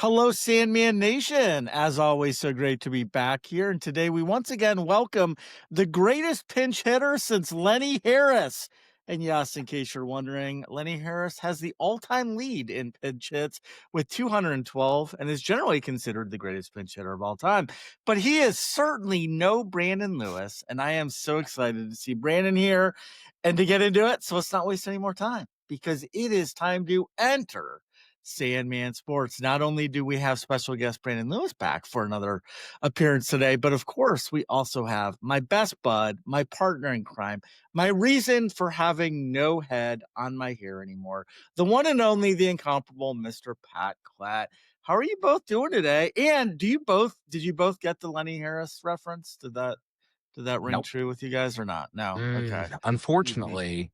Hello, Sandman Nation. As always, so great to be back here. And today we once again welcome the greatest pinch hitter since Lenny Harris. And yes, in case you're wondering, Lenny Harris has the all-time lead in pinch hits with 212 and is generally considered the greatest pinch hitter of all time. But he is certainly no Brandon Lewis. And I am so excited to see Brandon here and to get into it. So let's not waste any more time because it is time to enter Sandman Sports. Not only do we have special guest Brandon Lewis back for another appearance today, but of course, we also have my best bud, my partner in crime, my reason for having no head on my hair anymore, the one and only, the incomparable Mr. Pat Klatt. How are you both doing today? And did you both get the Lenny Harris reference? Did that ring Nope. true with you guys or not? No. Okay. Unfortunately,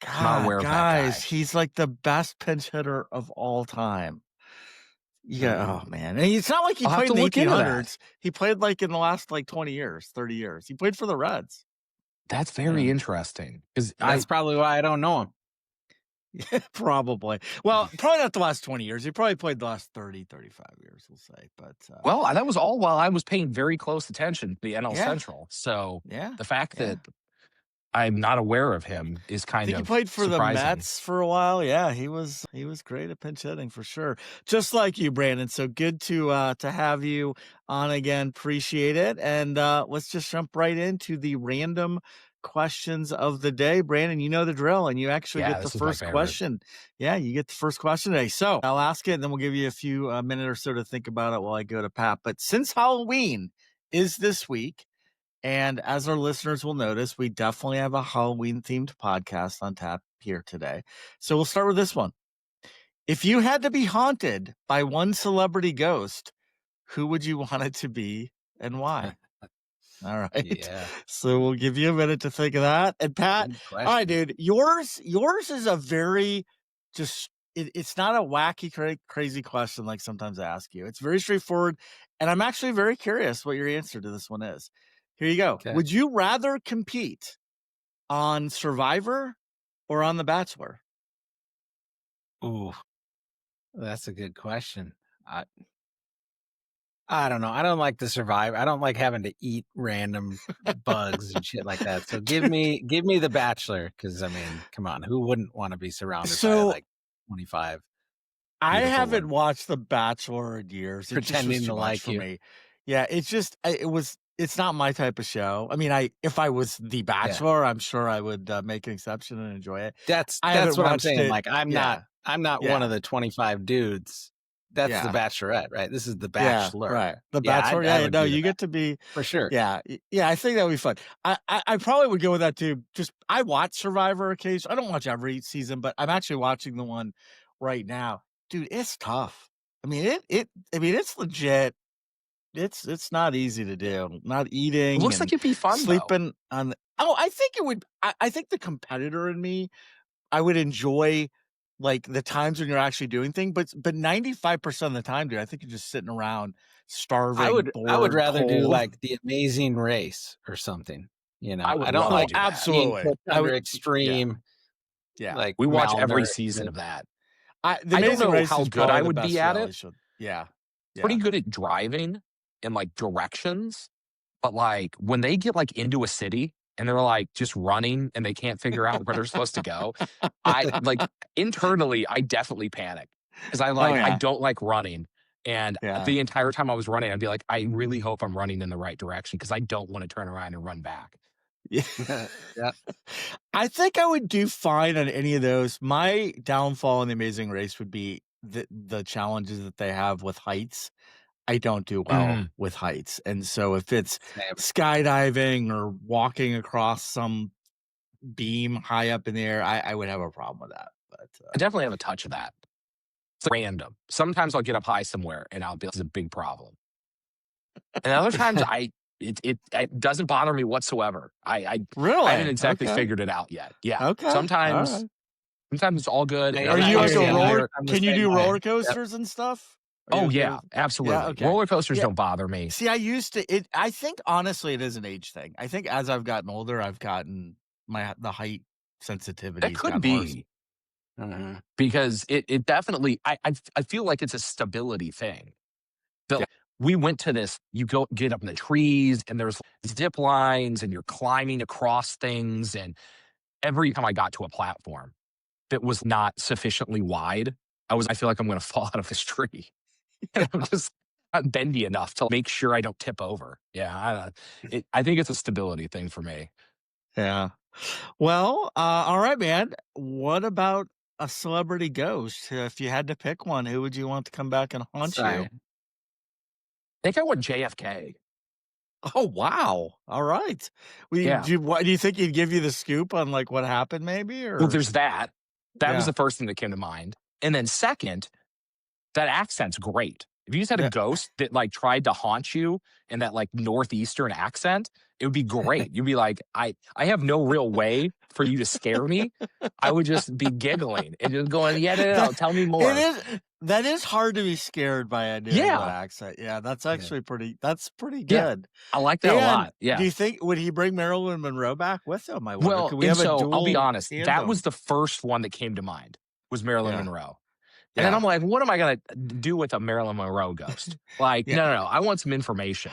not God, aware of that guys, guy. he's like the best pinch hitter of all time. Yeah, oh man. And it's not like he I'll have played to in the look into that. 1800s. He played like in the last like 20 years, 30 years. He played for the Reds. That's very interesting because That's probably why I don't know him. Yeah, probably. Well, probably not the last 20 years. He probably played the last 30, 35 years, we'll say. But well, that was all while I was paying very close attention to the NL Yeah. Central. So yeah. the fact that I'm not aware of him is I kind think of he played for surprising. the Mets for a while. Yeah, he was great at pinch hitting for sure. Just like you, Brandon. So good to have you on again. Appreciate it. And let's just jump right into the random questions of the day. Brandon, you know the drill, and you actually get the this is my first favorite. question. Yeah, you get the first question today. So I'll ask it, and then we'll give you a few minute or so to think about it while I go to Pat. But since Halloween is this week, and as our listeners will notice, we definitely have a Halloween themed podcast on tap here today. So we'll start with this one. If you had to be haunted by one celebrity ghost, who would you want it to be and why? All right. Yeah. So we'll give you a minute to think of that. And Pat, all right, dude, yours is a very just it's not a wacky, crazy question like sometimes I ask you. It's very straightforward. And I'm actually very curious what your answer to this one is. Here you go. Okay. Would you rather compete on Survivor or on The Bachelor? Ooh, that's a good question. I don't know. I don't like to survive. I don't like having to eat random bugs and shit like that. So give me The Bachelor, because I mean, come on, who wouldn't want to be surrounded by like 25? I haven't women watched The Bachelor in years. pretending to like you. Me. Yeah, it's not my type of show. I mean, if I was The Bachelor, I'm sure I would make an exception and enjoy it. That's haven't what I'm watched saying. it. Like I'm not one of the 25 dudes. That's The Bachelorette, right? This is The Bachelor. Right. The Bachelor. Yeah, you get to be for sure. Yeah. I think that would be fun. I probably would go with that too. Just I watch Survivor occasionally. I don't watch every season, but I'm actually watching the one right now. Dude, it's tough. I mean, it's legit. It's not easy to do. Not eating. It looks like it'd be fun. Sleeping on. I think it would. I think the competitor in me, I would enjoy like the times when you're actually doing things, but 95% of the time, dude, I think you're just sitting around starving. I would bored, rather cold. do like The Amazing Race or something. You know, I don't like absolutely under extreme. Yeah, like we watch every season of that. I don't know how good I would be at it. Yeah. Pretty good at driving and like directions, but like when they get like into a city and they're like just running and they can't figure out where they're supposed to go, I like internally I definitely panic because I don't like running. And the entire time I was running, I'd be like, I really hope I'm running in the right direction because I don't want to turn around and run back. Yeah. I think I would do fine on any of those. My downfall in The Amazing Race would be the challenges that they have with heights. I don't do well with heights. And so if it's skydiving or walking across some beam high up in the air, I would have a problem with that. But I definitely have a touch of that. It's random. Sometimes I'll get up high somewhere and I'll be like, this is a big problem. And other times it doesn't bother me whatsoever. I haven't exactly figured it out yet. Yeah. Okay. Sometimes it's all good. Are you like a roller? Can you do roller coasters and stuff? Oh yeah, absolutely. Yeah, okay. Roller coasters don't bother me. See, I used to. I think honestly, it is an age thing. I think as I've gotten older, I've gotten the height sensitivity. It could be. Mhm. because it definitely I feel like it's a stability thing. So Yeah. we went to this, you go get up in the trees and there's zip lines and you're climbing across things. And every time I got to a platform that was not sufficiently wide, I feel like I'm going to fall out of this tree. And I'm just not bendy enough to make sure I don't tip over. Yeah. I think it's a stability thing for me. Yeah. Well, all right, man. What about a celebrity ghost? If you had to pick one, who would you want to come back and haunt you? Sorry. I think I went JFK. Oh, wow. All right. Yeah. What do you think he'd give you the scoop on like what happened maybe Well, or there's that. That was yeah. the first thing that came to mind. And then second, that accent's great. If you just had a Yeah. ghost that, like, tried to haunt you in that, like, northeastern accent, it would be great. You'd be like, "I have no real way for you to scare me." I would just be giggling and just going, "Yeah, no, no, That no, tell me it more." is that is hard to be scared by a New England Yeah, accent. Yeah, Yeah. that's pretty yeah. good. I like that a And lot, do yeah. you think would he bring Marilyn Monroe back with him, I wonder? Well, Could we and have a so I'll be dual honest, that was tandem? the first one that came to mind, was Marilyn Yeah. Monroe. And then Yeah. I'm like, "What am I gonna do with a Marilyn Monroe ghost?" Like, Yeah. no, no, no, I want some information.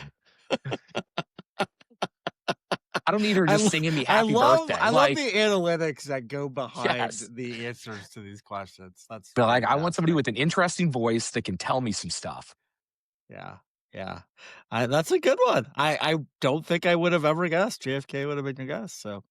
I don't need her I just lo singing me happy birthday. I love Like, the analytics that go behind yes. the answers to these questions. That's But, like, I want somebody fantastic. with an interesting voice that can tell me some stuff. Yeah, yeah. That's a good one. I don't think I would have ever guessed JFK would have been your guess, so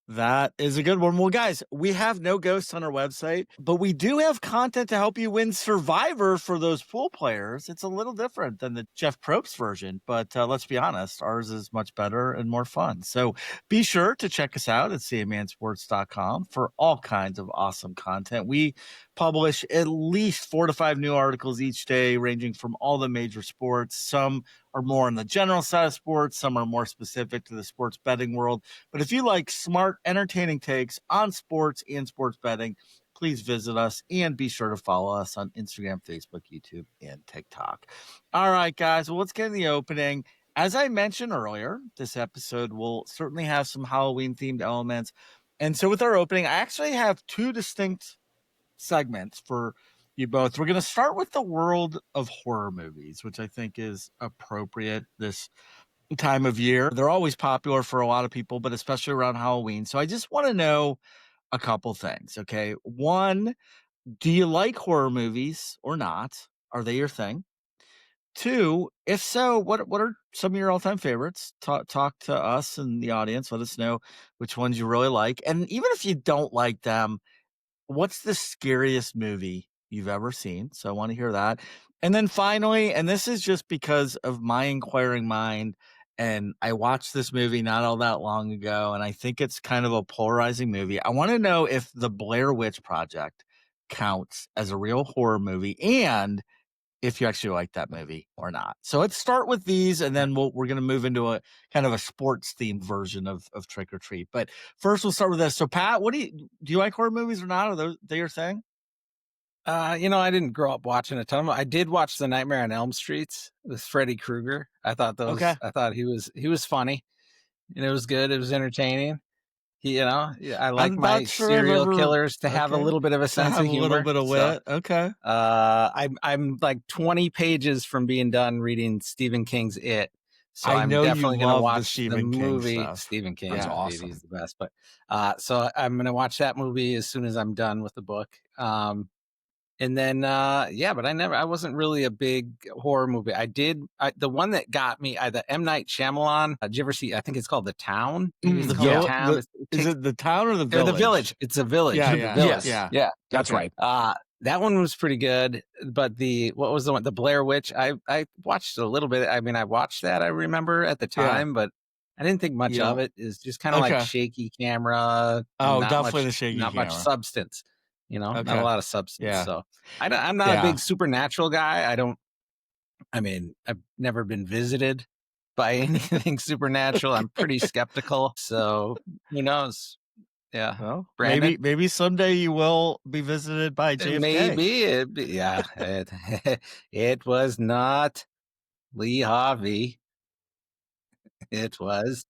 that is a good one. Well, guys, we have no ghosts on our website, but we do have content to help you win Survivor for those pool players. It's a little different than the Jeff Probst version, but let's be honest, ours is much better and more fun. So be sure to check us out at cmansports.com for all kinds of awesome content. We publish at least 4 to 5 new articles each day, ranging from all the major sports. Some are more on the general side of sports, some are more specific to the sports betting world. But if you like smart, entertaining takes on sports and sports betting, please visit us and be sure to follow us on Instagram, Facebook, YouTube, and TikTok. All right, guys. Well, let's get in the opening. As I mentioned earlier, this episode will certainly have some Halloween themed elements. And so, with our opening, I actually have two distinct segments for you both. We're going to start with the world of horror movies, which I think is appropriate this time of year. They're always popular for a lot of people, but especially around Halloween. So I just want to know a couple things. Okay. One, do you like horror movies or not? Are they your thing? Two, if so, what are some of your all time favorites? Talk to us and the audience. Let us know which ones you really like. And even if you don't like them, what's the scariest movie you've ever seen? So I want to hear that. And then finally, and this is just because of my inquiring mind, and I watched this movie not all that long ago, and I think it's kind of a polarizing movie. I want to know if the Blair Witch Project counts as a real horror movie and if you actually like that movie or not. So let's start with these, and then we're going to move into a kind of a sports themed version of Trick or Treat. But first, we'll start with this. So, Pat, what do you like horror movies or not? Are those they your thing? I didn't grow up watching a ton of 'em. I did watch The Nightmare on Elm Streets with Freddy Krueger. Okay, I thought he was funny and it was good. It was entertaining. Yeah, I like I'm not my sure I've serial ever. killers to have a Okay, little bit of a to sense have of a little humor. bit of So, wit. Okay, I'm like 20 pages from being done reading Stephen King's It. So I I'm know you definitely going to love the watch the Stephen King movie. stuff. Stephen King, That's Yeah, dude, he's awesome. the best. But so I'm going to watch that movie as soon as I'm done with the book. And then, yeah, but I wasn't really a big horror movie. The one that got me, the M. Night Shyamalan. Did you ever see, I think it's called The Town. Maybe it's the called The Yeah. Town. is it the town or the Or The village? Village. It's a village. Yeah, The yeah, Village. Yes. yeah. Yeah. That's Okay, right. That one was pretty good. But what was the one? The Blair Witch. I watched a little bit. I mean, I watched that, I remember at the yeah. time, but I didn't think much You of don't. it. It's just kind of like Okay. shaky camera, Oh, definitely the shaky not much camera. substance, not a Okay. lot of substance. Yeah. So I'm not a Yeah. big supernatural guy. I mean, I've never been visited by anything supernatural. I'm pretty skeptical. So who knows? Yeah. Well, Brandon? maybe someday you will be visited by JFK. Yeah. It was not Lee Harvey. It was,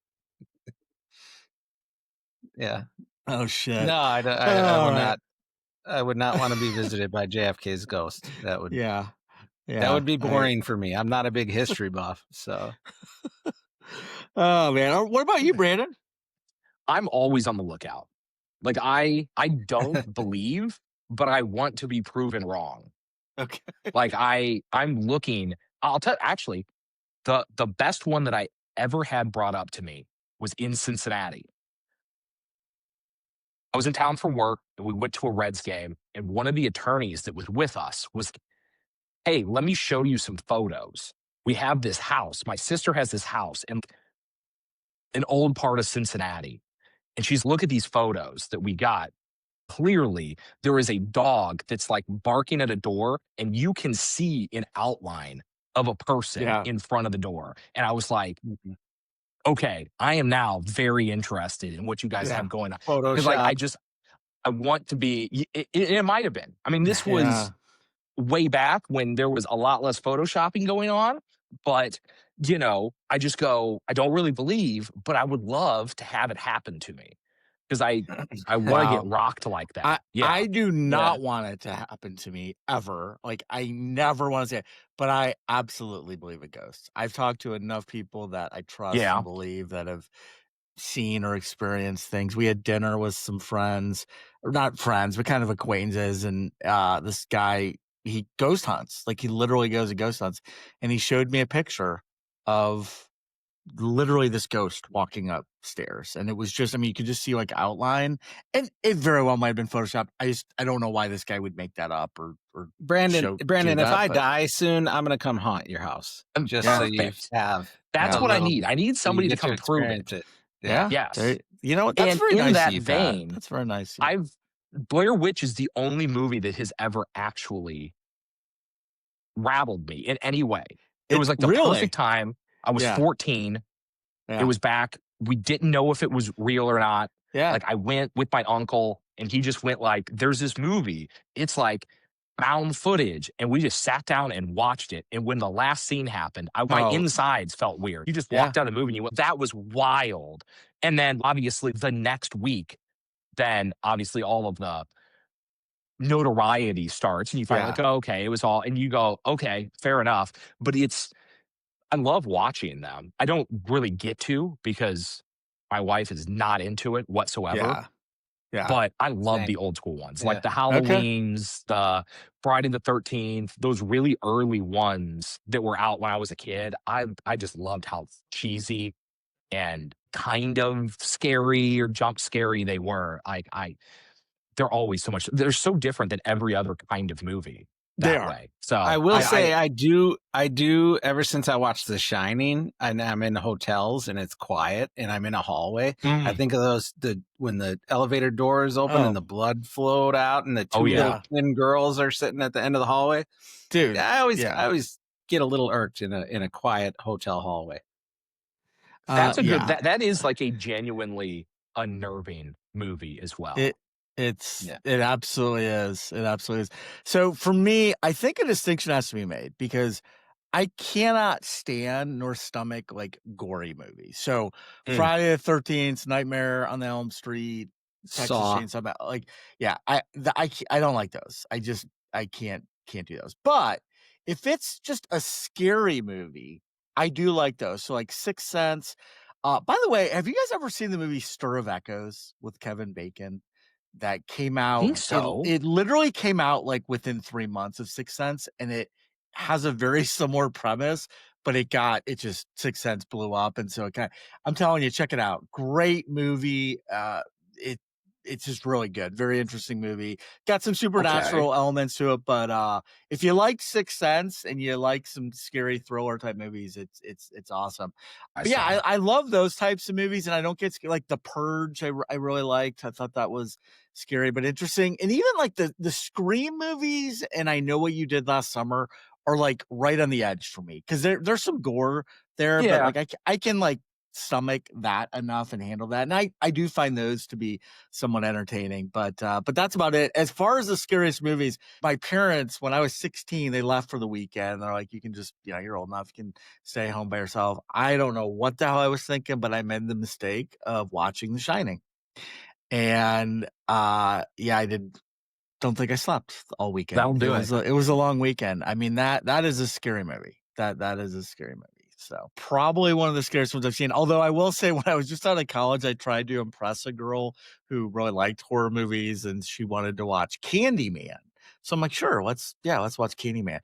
yeah. Oh No, shit. I All will right. not. I would not want to be visited by JFK's ghost. Yeah. That Yeah. would be boring for me. I'm not a big history buff, so Oh man. What about you, Brandon? I'm always on the lookout. Like I don't believe, but I want to be proven wrong. Okay. Like I'm looking. I'll tell actually the best one that I ever had brought up to me was in Cincinnati. I was in town for work and we went to a Reds game and one of the attorneys that was with us was, "Hey, let me show you some photos. We have this house. My sister has this house in an old part of Cincinnati." And she's, "Look at these photos that we got. Clearly, there is a dog that's like barking at a door, and you can see an outline of a person Yeah. in front of the door." And I was like, Mhm. "Okay, I am now very interested in what you guys Yeah. have going on." Because like Photoshop. I want to be. It might have been. I mean, this Yeah. was way back when there was a lot less photoshopping going on, but I just go, I don't really believe, but I would love to have it happen to me because I want to get Wow. rocked like I that. Yeah. I do Yeah. not want it to happen to me ever. Like I never want to say it, but I absolutely believe in ghosts. I've talked to enough people that I trust and Yeah. believe that have seen or experienced things. We had dinner with some friends, or not friends, but kind of acquaintances, and this guy, he ghost hunts. Like he literally goes and ghost hunts, and he showed me a picture of literally this ghost walking upstairs, and it was just, I mean, you could just see like outline, and it very well might have been photoshopped. I don't know why this guy would make that up or do Brandon, if that, I but die soon, I'm gonna come haunt your house just so yeah, you Perfect. have That's a yeah, what I little, need. I need so you somebody to get to come prove experience it. it. Yeah. yeah, Yes. you know what, that's And very in nice of that you, Pat. vein, That's very nice of you. I've Blair Witch is the only movie that has ever actually rattled me in any way. It It was like the perfect really, time. I was yeah, 14. It yeah, was back. We didn't know if it was real or not. yeah. Like I went with my uncle and he just went like, "There's this movie. It's like found footage." And we just sat down and watched it. And when the last scene happened, my Oh, insides felt weird. You just yeah, walked out of the movie and you went, "That was wild." And then obviously the next week, then obviously all of the notoriety starts and you find yeah, like, "Oh, okay, it was all," and you go, "Okay, fair enough." But I love watching them. I don't really get to because my wife is not into it whatsoever, yeah, yeah. but I love Same. the old school ones, like Yeah. the Okay, Halloweens, the Friday the 13th, those really early ones that were out when I was a kid. I just loved how cheesy and kind of scary or jump scary they were. They're always so much they're so different than every other kind of movie they that are. way. I So, will I say I do ever since I watched The Shining and I'm in hotels and it's quiet and I'm in a hallway, I mm, think of the when the elevator doors open and oh the blood flowed out and the oh, two little yeah. yeah, twin girls are sitting at the end of the hallway. dude, I yeah, always get a little irked in a quiet hotel hallway. That's a good yeah. that is like a genuinely unnerving movie as It well. Yeah. it absolutely is. It absolutely is. So for me, I think a distinction has to be made because I cannot stand nor stomach like gory movies. So Mm, Friday the 13th, Nightmare on the Elm Street, Texas Saw. Chainsaw, like yeah, I don't like those. I can't do those. But if it's just a scary movie, I do like those. So like Sixth Sense. By the way, have you guys ever seen the movie Stir of Echoes with Kevin Bacon? That came I out. think so. It literally came out like within 3 months of Sixth Sense, and it has a very similar premise, but it just Sixth Sense blew up, and so I'm telling you, check it out. Great movie. It it's just really good. Very interesting movie. Got some Okay. supernatural elements to it, but if you like Sixth Sense and you like some scary thriller type movies, it's awesome. I But yeah, saw. I love those types of movies, and I don't get like The Purge. I really liked. I thought that was scary but interesting, and even like the Scream movies. And I Know What You Did Last Summer are like right on the edge for me because there's some gore there, but Yeah. like I can like stomach that enough and handle that, and I do find those to be somewhat entertaining. But that's about it as far as the scariest movies. My parents, when I was 16, they left for the weekend. They're like, you can just, you're old enough, you can stay home by yourself. I don't know what the hell I was thinking, but I made the mistake of watching The Shining. And yeah, I did don't think I slept all That'll weekend. do it. It was a long weekend. I mean, that is a scary movie. That is a scary movie. So probably one of the scariest ones I've seen. Although I will say, when I was just out of college, I tried to impress a girl who really liked horror movies, and she wanted to watch Candyman. So I'm like, sure, let's watch Candyman.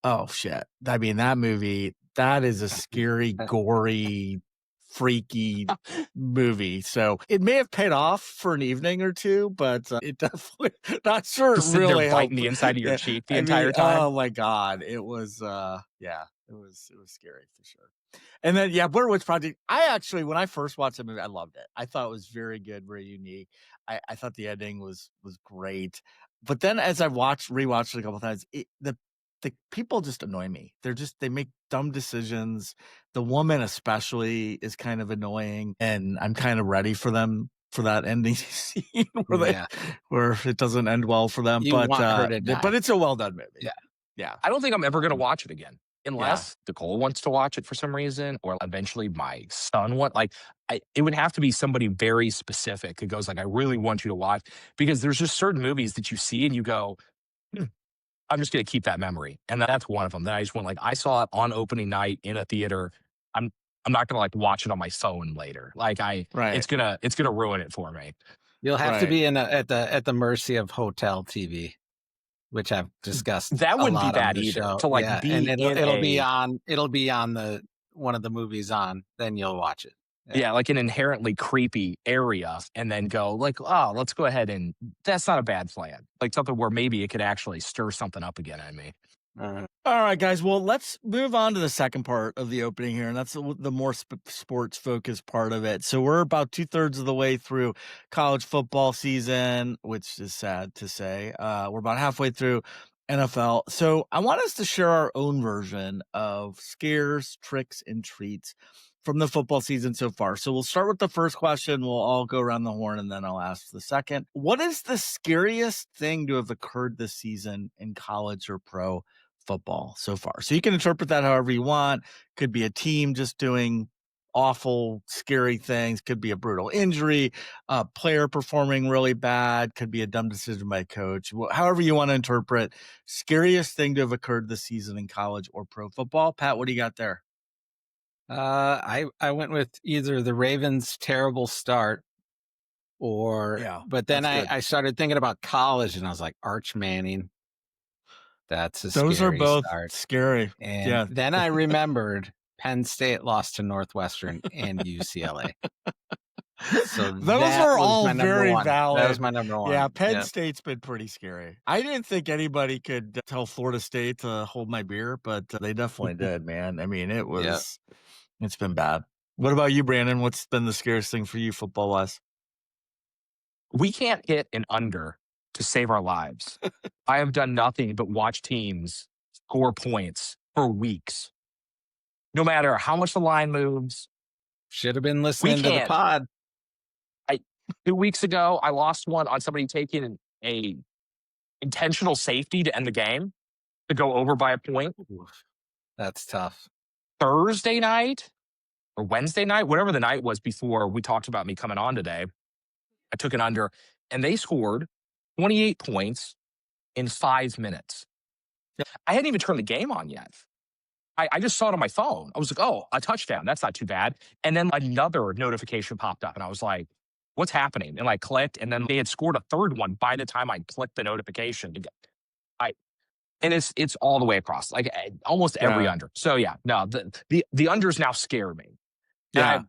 Oh shit! I mean, that movie, that is a scary, gory, freaky movie. So it may have paid off for an evening or two, but it definitely not sure it Just sitting there really biting helped. the inside of your cheek the I mean, entire time. oh my god, it was yeah, it was scary for sure. And then yeah, Blair Witch Project. I actually, when I first watched the movie, I loved it. I thought it was very good, very unique. I thought the ending was great. But then as I rewatched it a couple times, the people just annoy me. They make dumb decisions. The woman especially is kind of annoying, and I'm kind of ready for them for that ending scene Yeah. where it doesn't end well for them. You want her to die. But it's a well done movie. Yeah. Yeah. I don't think I'm ever going to watch it again Yeah. unless Nicole wants to watch it for some reason, or eventually my son it would have to be somebody very specific who goes like, I really want you to watch, because there's just certain movies that you see and you go, I'm just going to keep that memory. And that's one of them that I just went like, I saw it on opening night in a theater. I'm not going to like watch it on my phone later. Like Right. it's going to ruin it for me. You'll have to Right. be at the mercy of hotel TV, which I've discussed That a wouldn't be lot on bad the either, show. to like Yeah, be and in it'll be on the one of the movies on, then you'll watch it. yeah, like an inherently creepy area, and then go like, oh, let's go ahead, and that's not a bad plan. Like something where maybe it could actually stir something up again in me. All right, guys. Well, let's move on to the second part of the opening here, and that's the more sports focused part of it. So we're about 2/3 of the way through college football season, which is sad to say. We're about halfway through NFL. So I want us to share our own version of scares, tricks, and treats from the football season so far. So we'll start with the first question. We'll all go around the horn, and then I'll ask the second. What is the scariest thing to have occurred this season in college or pro football so far? So you can interpret that however you want. Could be a team just doing awful, scary things. Could be a brutal injury, a player performing really bad. Could be a dumb decision by a coach. However you want to interpret scariest thing to have occurred this season in college or pro football. Pat, what do you got there? I went with either the Ravens' terrible start, but then I started thinking about college, and I was like, Arch Manning. That's a Those are scary both start. scary. And Yeah. then I remembered Penn State lost to Northwestern and UCLA. So those are all very valid. That was my number one. Yeah, Penn State's been pretty scary. I didn't think anybody could tell Florida State to hold my beer, but they definitely did, man. I mean, it's been bad. What about you, Brandon? What's been the scariest thing for you football wise? We can't hit an under to save our lives. I have done nothing but watch teams score points for weeks. No matter how much the line moves. Should have been listening to the pod. 2 weeks ago, I lost one on somebody taking a intentional safety to end the game, to go over by a point. That's tough. Thursday night or Wednesday night, whatever the night was before we talked about me coming on today, I took an under, and they scored 28 points in 5 minutes. I hadn't even turned the game on yet. I just saw it on my phone. I was like, oh, a touchdown. That's not too bad. And then another notification popped up, and I was like, what's happening? And I clicked, and then they had scored a third one by the time I clicked the notification. And it's all the way across, like almost every under. So yeah, no, the unders now scare me. Yeah.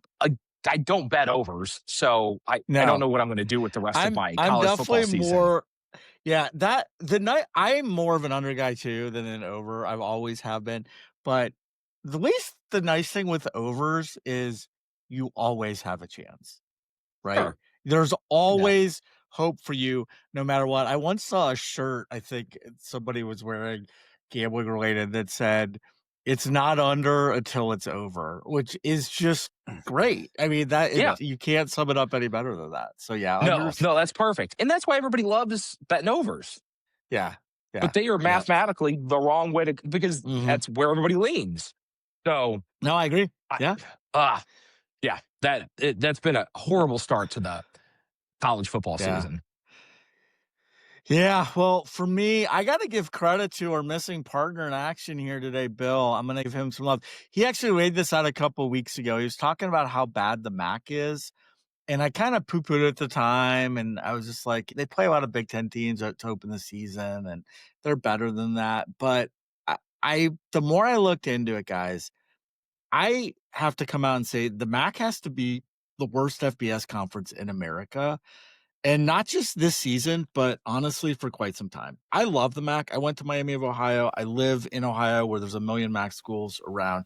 I don't bet overs, so I don't know what I'm going to do with the rest of my college football season. I'm more of an under guy too than an over. I've always have been, but at least the nice thing with overs is you always have a chance, right? Sure. There's always hope for you no matter what. I once saw a shirt, I think somebody was wearing, gambling related, that said, it's not under until it's over, which is just great. I mean, you can't sum it up any better than that. So yeah, no, that's perfect. And that's why everybody loves betting overs. Yeah. But they are mathematically the wrong way to, because that's where everybody leans. So no, I agree. That's been a horrible start to the college football season. Yeah, well, for me, I got to give credit to our missing partner in action here today, Bill. I'm going to give him some love. He actually laid this out a couple weeks ago. He was talking about how bad the MAC is, and I kind of poo-pooed it at the time, and I was just like, they play a lot of Big Ten teams to open the season, and they're better than that. But the more I looked into it, guys, I have to come out and say the MAC has to be the worst FBS conference in America, and not just this season, but honestly for quite some time. I love the MAC. I went to Miami of Ohio. I live in Ohio where there's a million MAC schools around,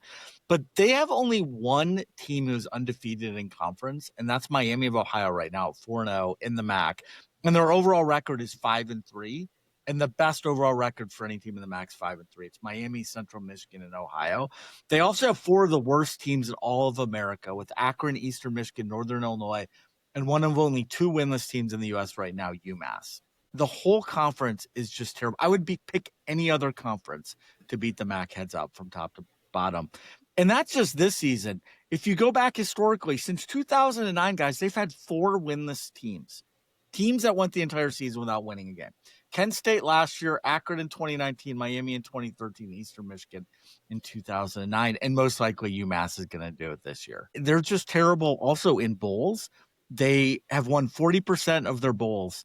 but they have only one team who's undefeated in conference, and that's Miami of Ohio right now, 4-0 in the MAC. And their overall record is 5-3. And the best overall record for any team in the MAC is 5-3. It's Miami, Central Michigan, and Ohio. They also have four of the worst teams in all of America with Akron, Eastern Michigan, Northern Illinois, and one of only two winless teams in the U.S. right now, UMass. The whole conference is just terrible. I would pick any other conference to beat the MAC heads up from top to bottom. And that's just this season. If you go back historically, since 2009, guys, they've had four winless teams that went the entire season without winning again. Kent State last year, Akron in 2019, Miami in 2013, Eastern Michigan in 2009, and most likely UMass is going to do it this year. They're just terrible also in bowls. They have won 40% of their bowls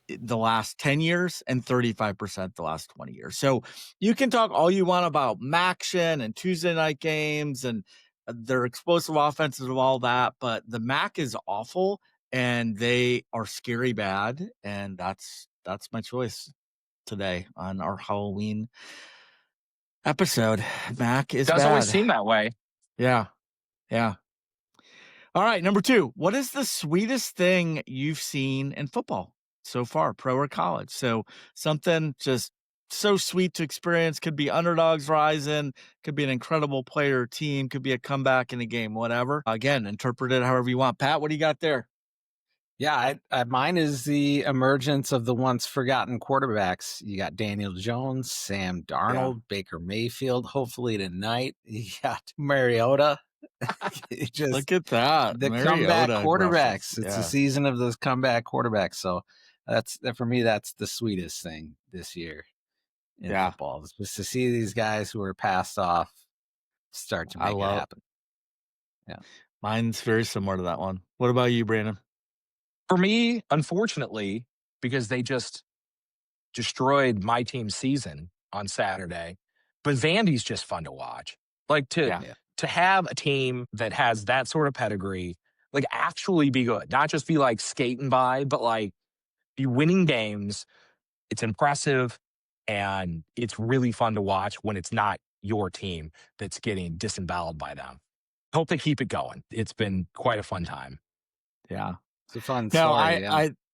the last 10 years and 35% the last 20 years. So you can talk all you want about Maction and Tuesday night games and their explosive offenses and all that, but the MAC is awful and they are scary bad. And that's my choice today on our Halloween episode. MAC is Does always bad. seem that way. Yeah. Yeah. All right, number 2. What is the sweetest thing you've seen in football so far, pro or college? So something just so sweet to experience. Could be underdogs rising, could be an incredible player team, could be a comeback in a game, whatever. Again, interpret it however you want. Pat, what do you got there? Yeah, mine is the emergence of the once forgotten quarterbacks. You got Daniel Jones, Sam Darnold, Baker Mayfield. Hopefully tonight, you got Mariota. Look at that, the Mariota comeback quarterbacks. reference. It's the season of those comeback quarterbacks. So that's for me. That's the sweetest thing this year in football. It's just to see these guys who are passed off start to make it happen. Yeah, mine's very similar to that one. What about you, Brandon? For me, unfortunately, because they just destroyed my team's season on Saturday, but Vandy's just fun to watch. Like to have a team that has that sort of pedigree, like actually be good, not just be like skating by, but like be winning games. It's impressive and it's really fun to watch when it's not your team that's getting disemboweled by them. Hope they keep it going. It's been quite a fun time. Yeah. It's a fun story.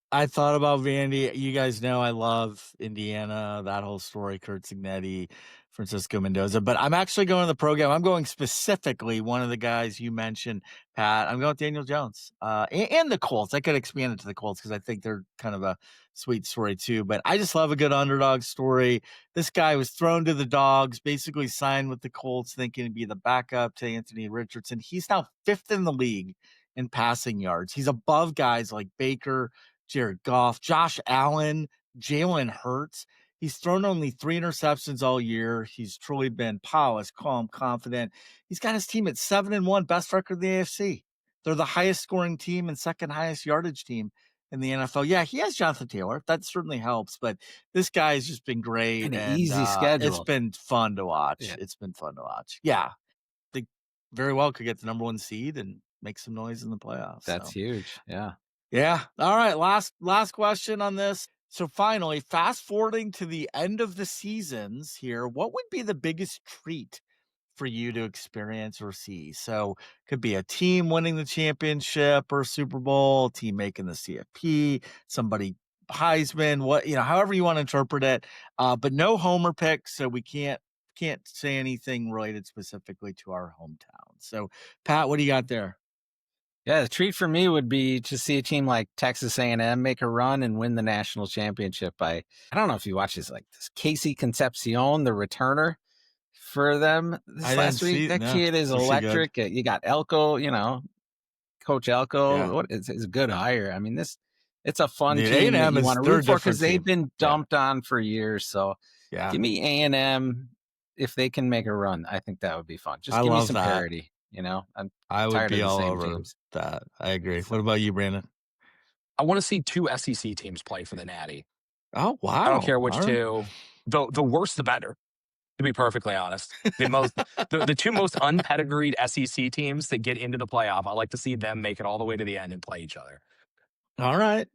I thought about Vandy. You guys know I love Indiana, that whole story, Kurt Signetti, Francisco Mendoza. But I'm actually going to the program. I'm going specifically one of the guys you mentioned, Pat. I'm going with Daniel Jones and the Colts. I could expand it to the Colts because I think they're kind of a sweet story too. But I just love a good underdog story. This guy was thrown to the dogs, basically signed with the Colts, thinking to be the backup to Anthony Richardson. He's now 5th in the league in passing yards. He's above guys like Baker, Jared Goff, Josh Allen, Jalen Hurts. He's thrown only 3 interceptions all year. He's truly been polished, calm, confident. He's got his team at 7-1, best record in the AFC. They're the highest scoring team and second highest yardage team in the NFL. Yeah, he has Jonathan Taylor. That certainly helps, but this guy has just been great. And an easy schedule. It's been fun to watch. Yeah. It's been fun to watch. Yeah. They very well could get the number 1 seed and make some noise in the playoffs. That's huge. Yeah. Yeah. All right. Last question on this. So finally, fast forwarding to the end of the seasons here, what would be the biggest treat for you to experience or see? So could be a team winning the championship or Super Bowl, a team making the CFP, somebody Heisman, however you want to interpret it. But no homer picks, so we can't say anything related specifically to our hometown. So Pat, what do you got there? Yeah, the treat for me would be to see a team like Texas A&M make a run and win the national championship. I don't know if you watch this Casey Concepcion, the returner for them this last week. That kid is electric. You got Elko, Coach Elko. Yeah. It's a good hire. I mean, this It's a fun The team that A&M you is want to they're a root for because different they've team. been Yeah. dumped on for years. So Yeah. give me A&M if they can make a run. I think that would be fun. Just I give me love some that. parity. I'm I would tired of be the all same over teams. that. I agree. So, What about you, Brandon? I want to see two SEC teams play for the Natty. Oh, I don't wow. care All which right. two. The worse the better, to be perfectly honest. The two most unpedigreed SEC teams that get into the playoff, I like to see them make it all the way to the end and play each other. All right.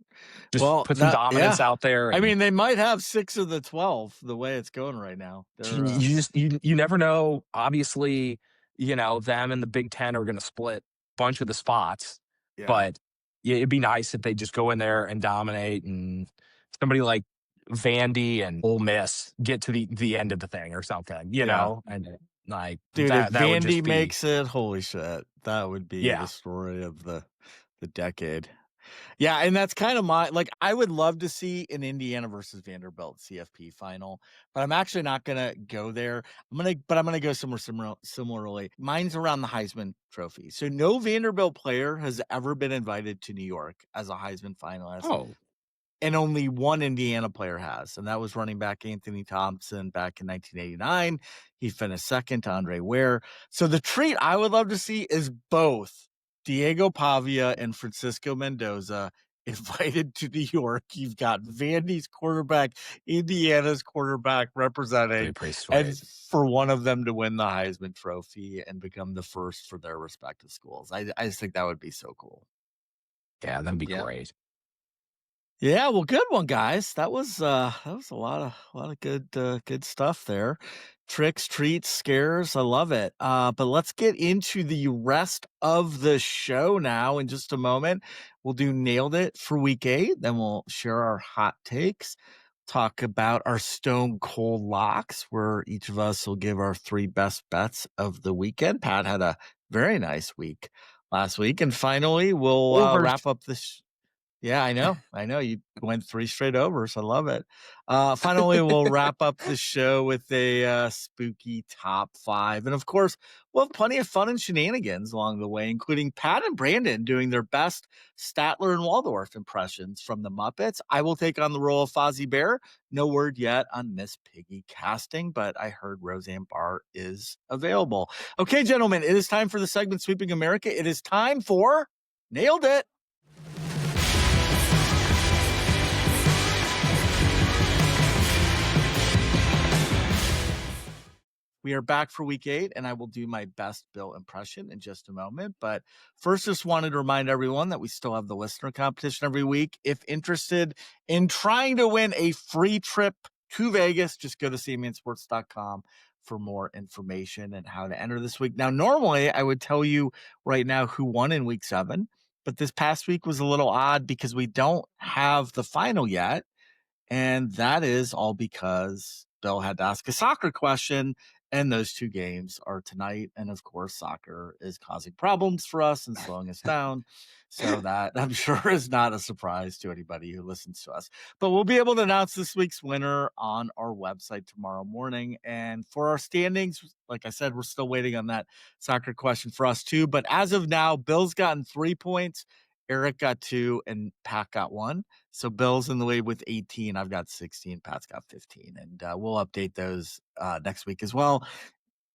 Just Well, put some yeah. dominance out there, I and mean, they might have 6 of the 12 the way it's going right now. you, They're you just you never know. Obviously, them and the Big Ten are going to split a bunch of the spots, yeah. but yeah, it'd be nice if they just go in there and dominate, and somebody like Vandy and Ole Miss get to the end of the thing or something, Yeah. and like Dude, if that would Vandy just be makes it, holy shit. That would be the yeah. story of the decade. Yeah, and that's kind of I would love to see an Indiana versus Vanderbilt CFP final, but I'm actually not gonna go there. I'm gonna go somewhere similarly. Mine's around the Heisman Trophy. So no Vanderbilt player has ever been invited to New York as a Heisman finalist, Oh, and only one Indiana player has, and that was running back Anthony Thompson back in 1989. He finished second to Andre Ware. So the treat I would love to see is both Diego Pavia and Francisco Mendoza invited to New York. You've got Vandy's quarterback, Indiana's quarterback that'd be representing, pretty and sweet. for one of them to win the Heisman Trophy and become the first for their respective schools. I just think that would be so cool. Yeah, that'd be yeah. great. Yeah, well, good one, guys. That was a lot of good stuff there. Tricks, treats, scares. I love it. But let's get into the rest of the show now in just a moment. We'll do Nailed It for week 8, then we'll share our hot takes, talk about our stone cold locks, where each of us will give our 3 best bets of the weekend. Pat had a very nice week last week. And finally, we'll Overs. wrap up this. Yeah, I know. I know. You went 3 straight overs. I love it. Finally, we'll wrap up the show with a spooky top 5. And of course, we'll have plenty of fun and shenanigans along the way, including Pat and Brandon doing their best Statler and Waldorf impressions from the Muppets. I will take on the role of Fozzie Bear. No word yet on Miss Piggy casting, but I heard Roseanne Barr is available. Okay, gentlemen, it is time for the segment Sweeping America. It is time for Nailed It. We are back for week 8, and I will do my best Bill impression in just a moment. But first, just wanted to remind everyone that we still have the listener competition every week. If interested in trying to win a free trip to Vegas, just go to cmansports.com for more information and how to enter this week. Now, normally I would tell you right now who won in week 7, but this past week was a little odd because we don't have the final yet. And that is all because Bill had to ask a soccer question, and those 2 games are tonight. And of course, soccer is causing problems for us and slowing us down. So that I'm sure is not a surprise to anybody who listens to us. But we'll be able to announce this week's winner on our website tomorrow morning. And for our standings, like I said, we're still waiting on that soccer question for us too. But as of now, Bill's gotten 3 points, Eric got 2, and Pat got 1. So Bill's in the lead with 18. I've got 16. Pat's got 15. And we'll update those next week as well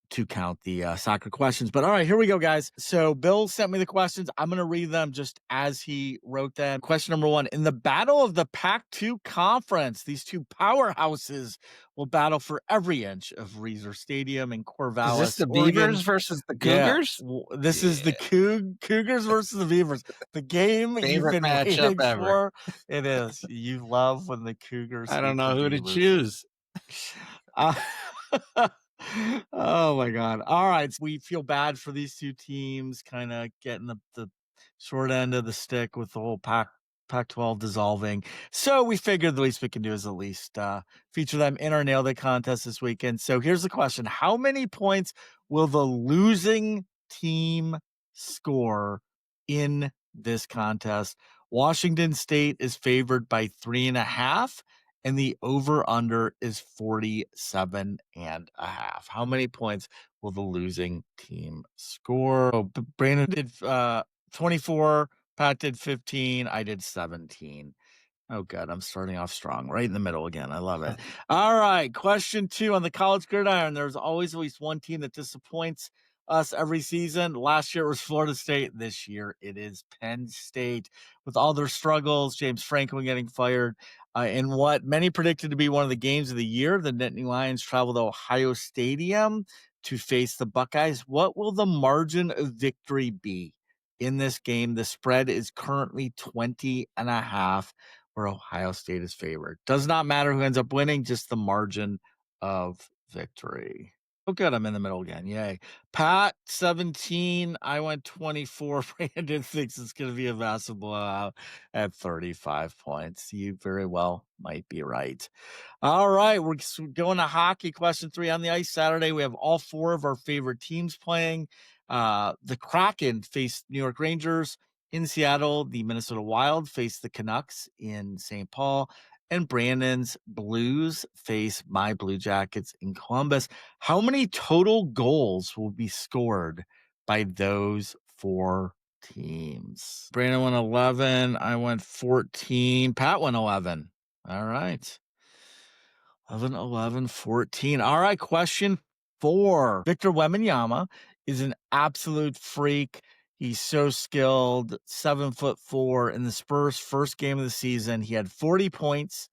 to count the soccer questions. But all right, here we go, guys. So Bill sent me the questions. I'm going to read them just as he wrote them. Question number 1. In the battle of the Pac-2 conference, these 2 powerhouses will battle for every inch of Reser Stadium in Is this Corvallis, the Oregon. Beavers versus the Yeah, Cougars? this is the Cougars versus the Beavers. The game you've Favorite been matchup waiting ever. for. It is. You love when the Cougars I don't beat the know who to Beavers. choose. Uh, oh my God. All right. So we feel bad for these 2 teams kind of getting the short end of the stick with the whole Pac-12 dissolving. So we figured the least we can do is at least feature them in our Nailed It contest this weekend. So here's the question. How many points will the losing team score in this contest? Washington State is favored by 3.5, and the over-under is 47.5. How many points will the losing team score? Brandon did 24, Pat did 15, I did 17. Oh, good. I'm starting off strong, right in the middle again. I love it. All right. Question 2 on the college gridiron. There's always at least one team that disappoints us every season. Last year it was Florida State. This year it is Penn State. With all their struggles, James Franklin getting fired, in what many predicted to be one of the games of the year, the Nittany Lions travel to Ohio Stadium to face the Buckeyes. What will the margin of victory be in this game? The spread is currently 20.5, where Ohio State is favored. Does not matter who ends up winning, just the margin of victory. Oh, good. I'm in the middle again. Yay. Pat, 17. I went 24. Brandon thinks it's going to be a massive blowout at 35 points. You very well might be right. All right. We're going to hockey. Question 3 on the ice Saturday. We have all 4 of our favorite teams playing. The Kraken face New York Rangers. In Seattle, the Minnesota Wild face the Canucks in St. Paul, and Brandon's Blues face my Blue Jackets in Columbus. How many total goals will be scored by those 4 teams? Brandon went 11. I went 14. Pat went 11. All right. 11, 11, 14. All right. Question 4. Victor Wembanyama is an absolute freak. He's so skilled, 7'4". In the Spurs' first game of the season, he had 40 points,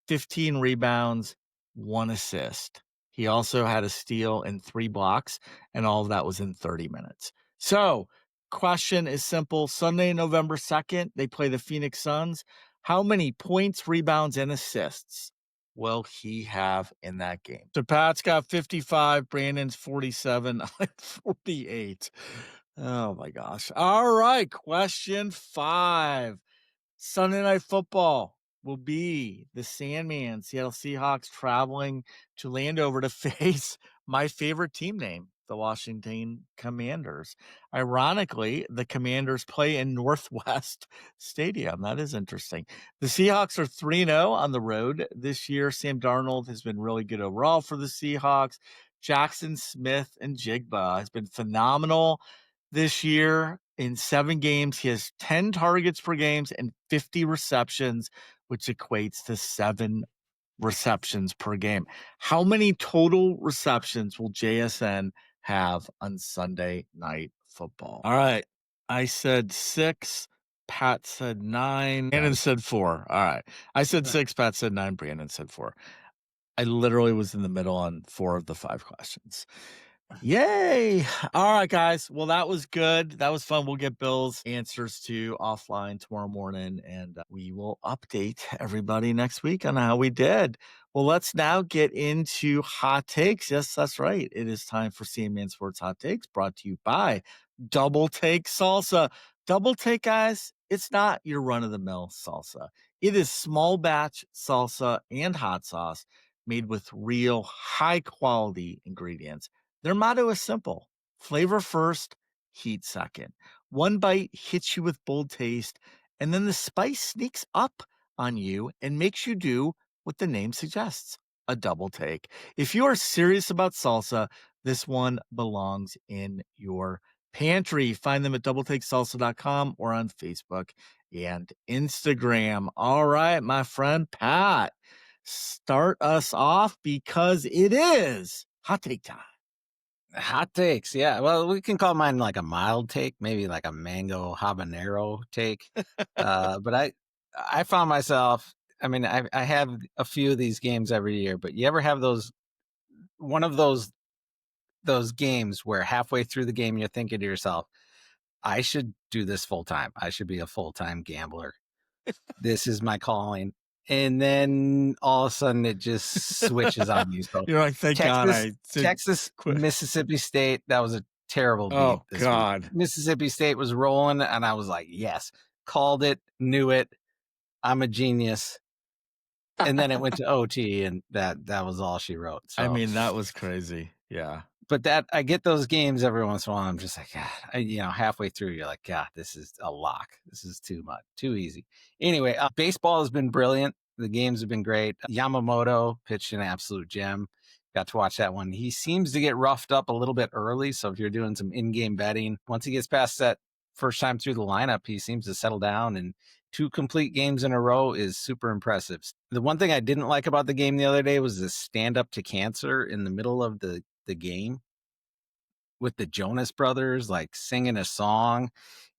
15 rebounds, 1 assist. He also had a steal and 3 blocks, and all of that was in 30 minutes. So, question is simple. Sunday, November 2nd, they play the Phoenix Suns. How many points, rebounds, and assists will he have in that game? So, Pat's got 55, Brandon's 47, I'm 48. Oh my gosh. All right. Question 5. Sunday Night Football will be the Sandman, Seattle Seahawks, traveling to Landover to face my favorite team name, the Washington Commanders. Ironically, the Commanders play in Northwest Stadium. That is interesting. The Seahawks are 3-0 on the road this year. Sam Darnold has been really good overall for the Seahawks. Jackson Smith and Jigba has been phenomenal this year. In 7 games, he has 10 targets per game and 50 receptions, which equates to 7 receptions per game. How many total receptions will JSN have on Sunday Night Football? All right. I said 6. Pat said 9. Brandon said 4. All right. I said 6. Pat said 9. Brandon said 4. I literally was in the middle on 4 of the 5 questions. Yay. All right, guys. Well, that was good. That was fun. We'll get Bill's answers to offline tomorrow morning, and we will update everybody next week on how we did. Well, let's now get into hot takes. Yes, that's right. It is time for CMN Sports Hot Takes, brought to you by Double Take Salsa. Double Take, guys, it's not your run-of-the-mill salsa. It is small batch salsa and hot sauce made with real high-quality ingredients. Their motto is simple: flavor first, heat second. One bite hits you with bold taste, and then the spice sneaks up on you and makes you do what the name suggests: a double take. If you are serious about salsa, this one belongs in your pantry. Find them at doubletakesalsa.com or on Facebook and Instagram. All right, my friend Pat, start us off because it is hot take time. Hot takes, yeah. Well, we can call mine like a mild take, maybe like a mango habanero take. But I found myself. I mean, I have a few of these games every year, but you ever have one of those games where halfway through the game you're thinking to yourself, I should do this full time. I should be a full-time gambler. This is my calling. And then all of a sudden it just switches on you. So You're like, thank God I Texas, quit. Mississippi State, that was a terrible beat. Oh, this God. week. Mississippi State was rolling, and I was like, yes, called it, knew it. I'm a genius. And then it went to OT, and that was all she wrote. So, I mean, that was crazy. Yeah. but I get those games every once in a while. I'm just like, God, halfway through, you're like, God, this is a lock. This is too much, too easy. Anyway, baseball has been brilliant. The games have been great. Yamamoto pitched an absolute gem. Got to watch that one. He seems to get roughed up a little bit early. So if you're doing some in-game betting, once he gets past that first time through the lineup, he seems to settle down and 2 complete games in a row is super impressive. The one thing I didn't like about the game the other day was the stand up to cancer in the middle of the game with the Jonas Brothers like singing a song,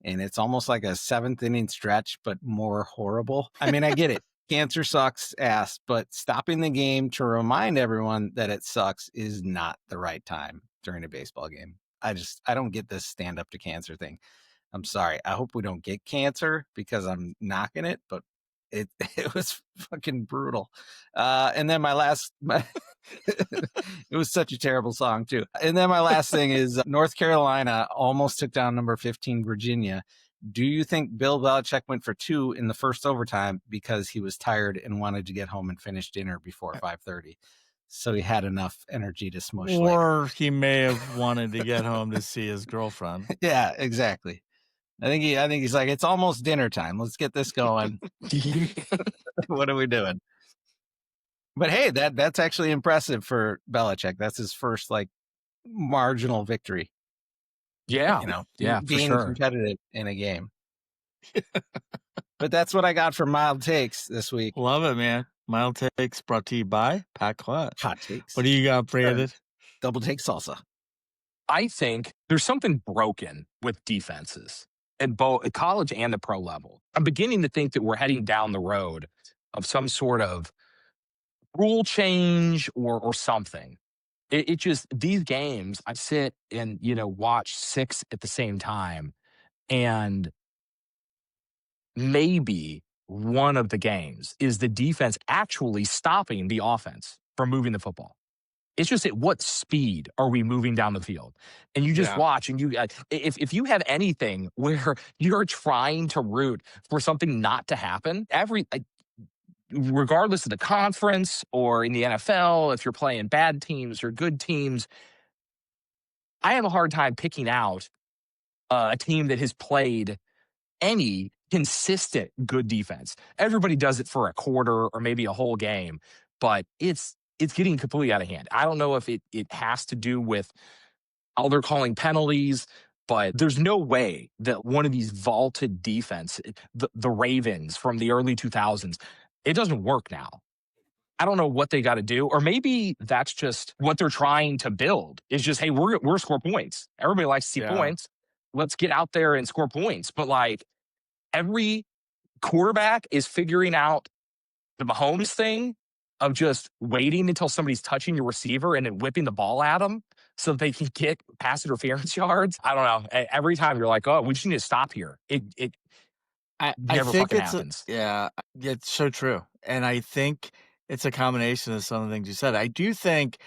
and it's almost like a 7th inning stretch, but more horrible. I mean, I get it. Cancer sucks ass, but stopping the game to remind everyone that it sucks is not the right time during a baseball game. I don't get this stand up to cancer thing. I'm sorry. I hope we don't get cancer because I'm knocking it, but it it was fucking brutal. And then it was such a terrible song too. And then my last thing is North Carolina almost took down number 15 Virginia. Do you think Bill Belichick went for 2 in the first overtime because he was tired and wanted to get home and finish dinner before 5:30? So he had enough energy to smush later. Or he may have wanted to get home to see his girlfriend. Yeah, exactly. I think he's like, it's almost dinner time. Let's get this going. What are we doing? But hey, that's actually impressive for Belichick. That's his first like marginal victory. Yeah. You know, Yeah, for being sure. competitive in a game. But that's what I got for mild takes this week. Love it, man. Mild takes brought to you by Pat Clutch. Hot takes. What do you got, Brandon? Double take salsa. I think there's something broken with defenses at both college and the pro level. I'm beginning to think that we're heading down the road of some sort of rule change or something. It just, these games, I sit and, watch 6 at the same time, and maybe one of the games is the defense actually stopping the offense from moving the football. It's just at what speed are we moving down the field? And you just watch, and if you have anything where you're trying to root for something not to happen, regardless of the conference or in the NFL, if you're playing bad teams or good teams, I have a hard time picking out a team that has played any consistent good defense. Everybody does it for a quarter or maybe a whole game, but it's getting completely out of hand. I don't know if it has to do with how they're calling penalties, but there's no way that one of these vaulted defense, the Ravens from the early 2000s, it doesn't work now. I don't know what they got to do, or maybe that's just what they're trying to build. Is just, hey, we're score points. Everybody likes to see points. Let's get out there and score points. But like every quarterback is figuring out the Mahomes thing of just waiting until somebody's touching your receiver and then whipping the ball at them so that they can get pass interference yards. I don't know. Every time you're like, oh, we just need to stop here. It I never think fucking happens. it's so true. And I think it's a combination of some of the things you said. I do think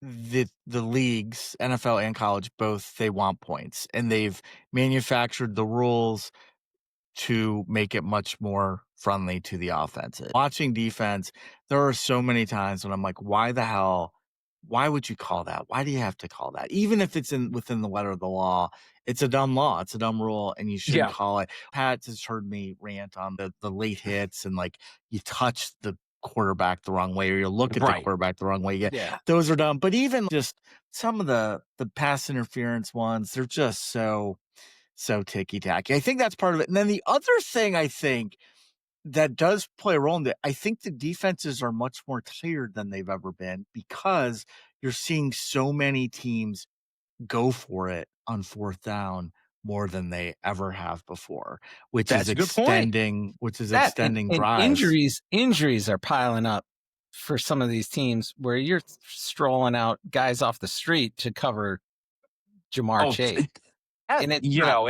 that the leagues, NFL and college, both, they want points, and they've manufactured the rules to make it much more friendly to the offense. Watching defense, there are so many times when I'm like, why the hell? Why would you call that? Why do you have to call that? Even if it's within the letter of the law, it's a dumb law. It's a dumb rule, and you shouldn't call it. Pat has heard me rant on the late hits and like you touch the quarterback the wrong way or you look at the quarterback the wrong way. Those are dumb. But even just some of the pass interference ones, they're just so ticky-tacky. I think that's part of it. And then the other thing I think that does play a role in that, I think the defenses are much more tired than they've ever been because you're seeing so many teams go for it on 4th down more than they ever have before, which is extending drives. Injuries are piling up for some of these teams where you're strolling out guys off the street to cover Jamar Chase. And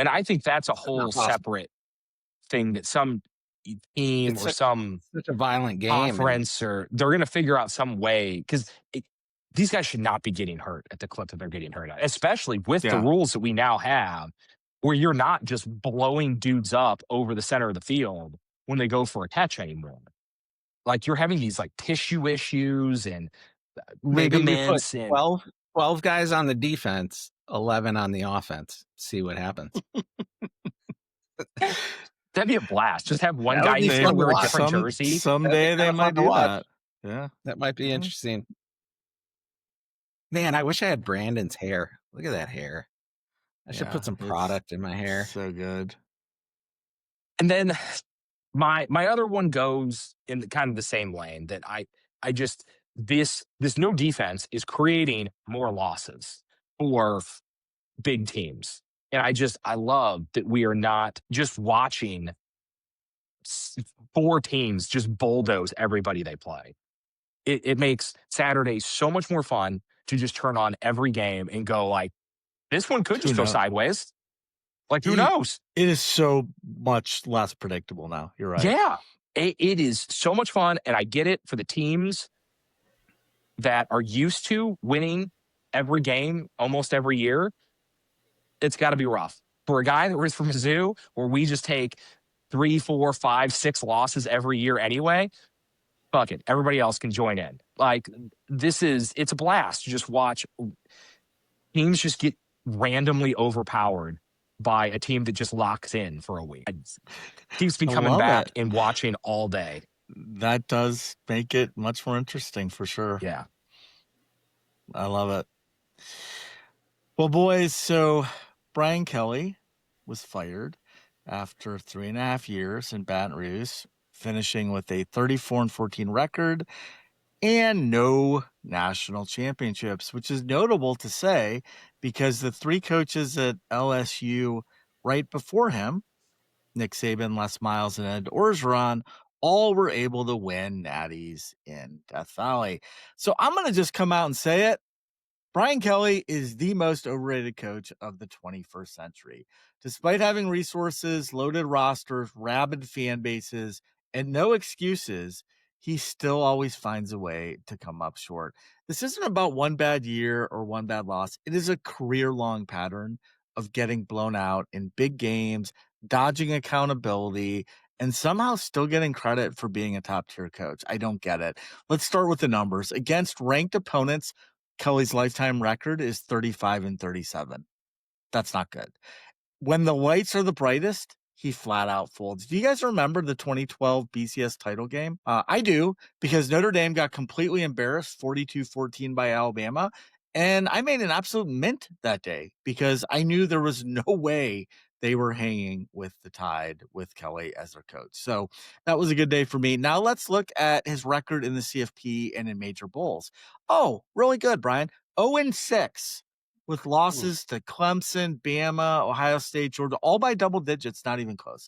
I think that's a whole separate thing that some team or some such a violent game conference or they're going to figure out some way because these guys should not be getting hurt at the clip that they're getting hurt at, especially with the rules that we now have where you're not just blowing dudes up over the center of the field when they go for a catch anymore. Like you're having these like tissue issues and ligaments and 12 guys on the defense, 11 on the offense. See what happens. That'd be a blast. Just have one guy wear a different jersey. Someday they might do that. Yeah. That might be interesting. Man, I wish I had Brandon's hair. Look at that hair. I should put some product in my hair. So good. And then My other one goes in kind of the same lane that I just this no defense is creating more losses for big teams. And I love that we are not just watching four teams just bulldoze everybody they play. It makes Saturday so much more fun to just turn on every game and go like, this one could Who just go knows? sideways. Like, who It knows? is so much less predictable now. You're right. Yeah, it is so much fun. And I get it for the teams that are used to winning every game almost every year. It's got to be rough. For a guy that was from Mizzou, where we just take 3, 4, 5, 6 losses every year anyway, fuck it. Everybody else can join in. Like, it's a blast to just watch teams just get randomly overpowered by a team that just locks in for a week. It keeps me I coming love back it. and watching all day. That does make it much more interesting for sure. Yeah. I love it. Well, boys, so Brian Kelly was fired after 3.5 years in Baton Rouge, finishing with a 34-14 record and no national championships, which is notable to say because the three coaches at LSU right before him, Nick Saban, Les Miles, and Ed Orgeron, all were able to win natties in Death Valley. So I'm going to just come out and say it. Brian Kelly is the most overrated coach of the 21st century. Despite having resources, loaded rosters, rabid fan bases, and no excuses, he still always finds a way to come up short. This isn't about one bad year or one bad loss. It is a career-long pattern of getting blown out in big games, dodging accountability, and somehow still getting credit for being a top-tier coach. I don't get it. Let's start with the numbers. Against ranked opponents, Kelly's lifetime record is 35-37. That's not good. When the lights are the brightest, he flat out folds. Do you guys remember the 2012 BCS title game? I do, because Notre Dame got completely embarrassed 42-14 by Alabama. And I made an absolute mint that day because I knew there was no way they were hanging with the Tide with Kelly as their coach. So that was a good day for me. Now let's look at his record in the CFP and in major bowls. Oh, really good, Brian. 0-6 with losses to Clemson, Bama, Ohio State, Georgia, all by double digits, not even close.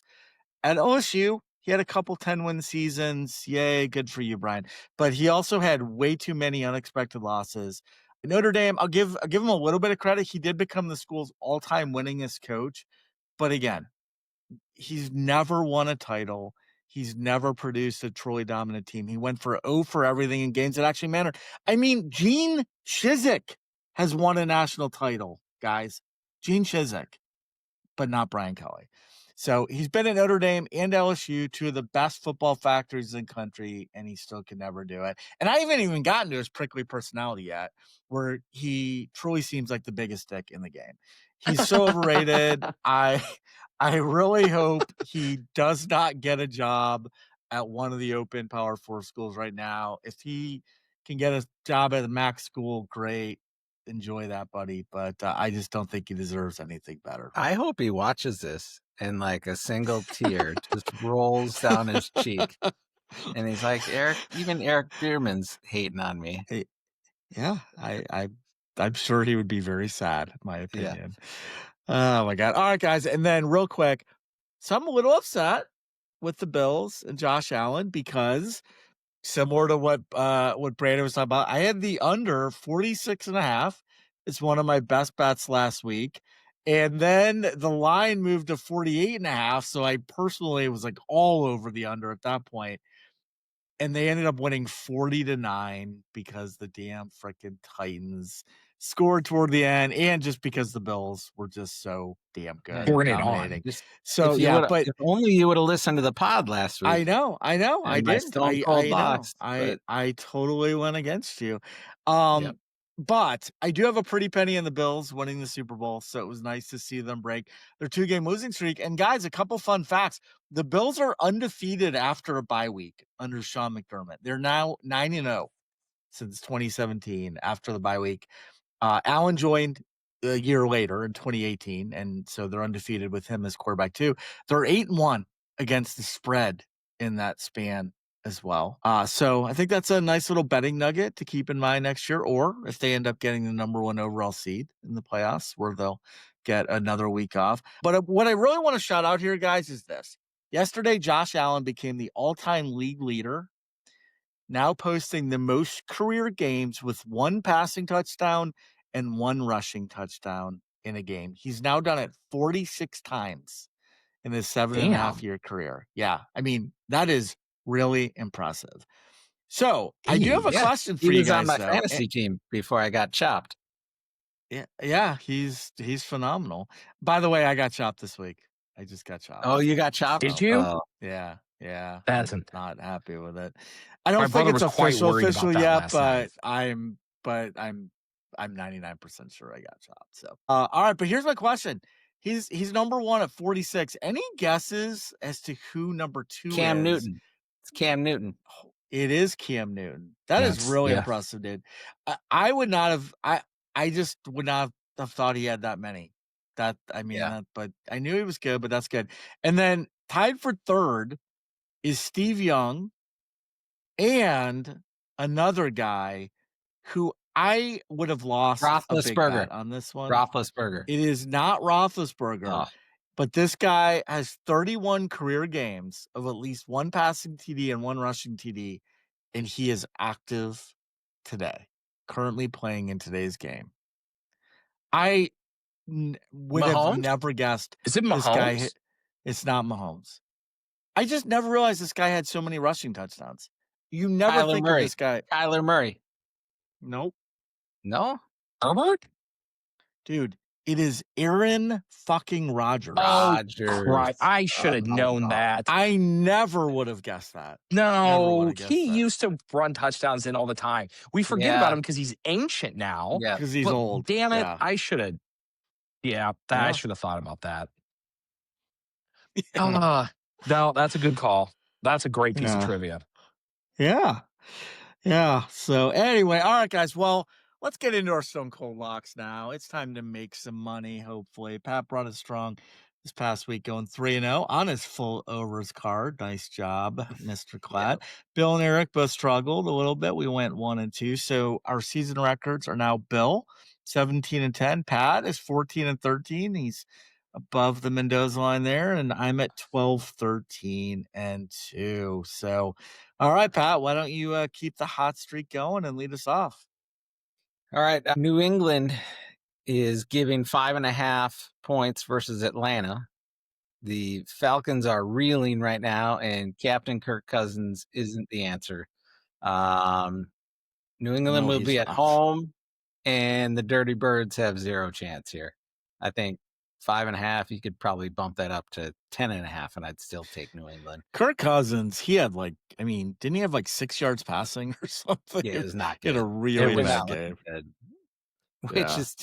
At OSU, he had a couple 10-win seasons. Yay, good for you, Brian. But he also had way too many unexpected losses. Notre Dame, I'll give him a little bit of credit. He did become the school's all-time winningest coach. But again, he's never won a title. He's never produced a truly dominant team. He went for 0 for everything in games that actually mattered. I mean, Gene Chizik has won a national title, guys. Gene Chizik, but not Brian Kelly. So he's been at Notre Dame and LSU, two of the best football factories in the country, and he still can never do it. And I haven't even gotten to his prickly personality yet, where he truly seems like the biggest dick in the game. He's so overrated. I really hope he does not get a job at one of the open Power 4 schools right now. If he can get a job at a MAC school, great. Enjoy that, buddy. But I just don't think he deserves anything better. I hope he watches this and like a single tear just rolls down his cheek. And he's like, even Eric Bierman's hating on me. Hey, yeah, I'm sure he would be very sad, in my Yeah. opinion. Oh my God. All right, guys. And then real quick, so I'm a little upset with the Bills and Josh Allen because similar to what Brandon was talking about, I had the under 46.5. It's one of my best bets last week. And then the line moved to 48.5. So I personally was like all over the under at that point. And they ended up winning 40-9 because the damn freaking Titans scored toward the end, and just because the Bills were just so damn good, Pouring it on. dominating. Just So if you yeah, would, but if only you would have listened to the pod last week. I know, I And my didn't. Stone Cold I know. lost. But I totally went against you. yep. But I do have a pretty penny in the Bills winning the Super Bowl, so it was nice to see them break their 2-game losing streak. And guys, a couple fun facts. The Bills are undefeated after a bye week under Sean McDermott. They're now 9-0 since 2017 after the bye week. Allen joined a year later in 2018, and so they're undefeated with him as quarterback too. They're 8-1 against the spread in that span as well. So I think that's a nice little betting nugget to keep in mind next year, or if they end up getting the number one overall seed in the playoffs, where they'll get another week off. But what I really want to shout out here, guys, is this. Yesterday, Josh Allen became the all-time league leader, now posting the most career games with one passing touchdown and one rushing touchdown in a game. He's now done it 46 times in his 7.5-year career. Yeah, I mean, that is really impressive. So I do have a question for he you was on guys, my though. fantasy team before I got chopped. Yeah, he's phenomenal. By the way, I got chopped this week. I just got chopped. Oh, you got chopped? Did you? Oh. Yeah. That's I'm not happy with it. I My don't think brother it's was quite official worried about that yet, last night. but I'm 99% sure I got chopped. So, all right, but here's my question. He's number one at 46. Any guesses as to who number two Cam is? Newton. It's Cam Newton. It is Cam Newton. That is really impressive, dude. I would not have. I just would not have thought he had that many. But I knew he was good. But that's good. And then tied for third is Steve Young and another guy who I would have lost a big bet on this one. Roethlisberger. It is not Roethlisberger. Oh. But this guy has 31 career games of at least one passing TD and one rushing TD, and he is active today, currently playing in today's game. I would have never guessed Is it Mahomes? this guy. It's not Mahomes. I just never realized this guy had so many rushing touchdowns. You never think of this guy. Kyler Murray. Nope. No? Herbert? Dude, it is Aaron fucking Rodgers. Oh, right. I should have known that. I never would have guessed that. No, he used to run touchdowns in all the time. We forget about him because he's ancient now. Yeah, because he's old. Damn it, I should have. Yeah, I should have thought about that. No, that's a good call. That's a great piece of trivia. Yeah. So anyway, all right, guys. Well, let's get into our Stone Cold Locks now. It's time to make some money, hopefully. Pat brought it strong this past week, going 3-0 on his full overs card. Nice job, Mr. Klatt. Bill and Eric both struggled a little bit. We went 1-2. So our season records are now Bill, 17-10. Pat is 14-13. He's above the Mendoza line there, and I'm at 12-13-2. So, all right, Pat, why don't you keep the hot streak going and lead us off? All right, New England is giving 5.5 points versus Atlanta. The Falcons are reeling right now, and Captain Kirk Cousins isn't the answer. New England will be at home, and the Dirty Birds have zero chance here. I think 5.5, you could probably bump that up to 10.5, and I'd still take New England. Kirk Cousins, he had didn't he have 6 yards passing or something? Yeah, it was not good. He had a really bad game. Which is,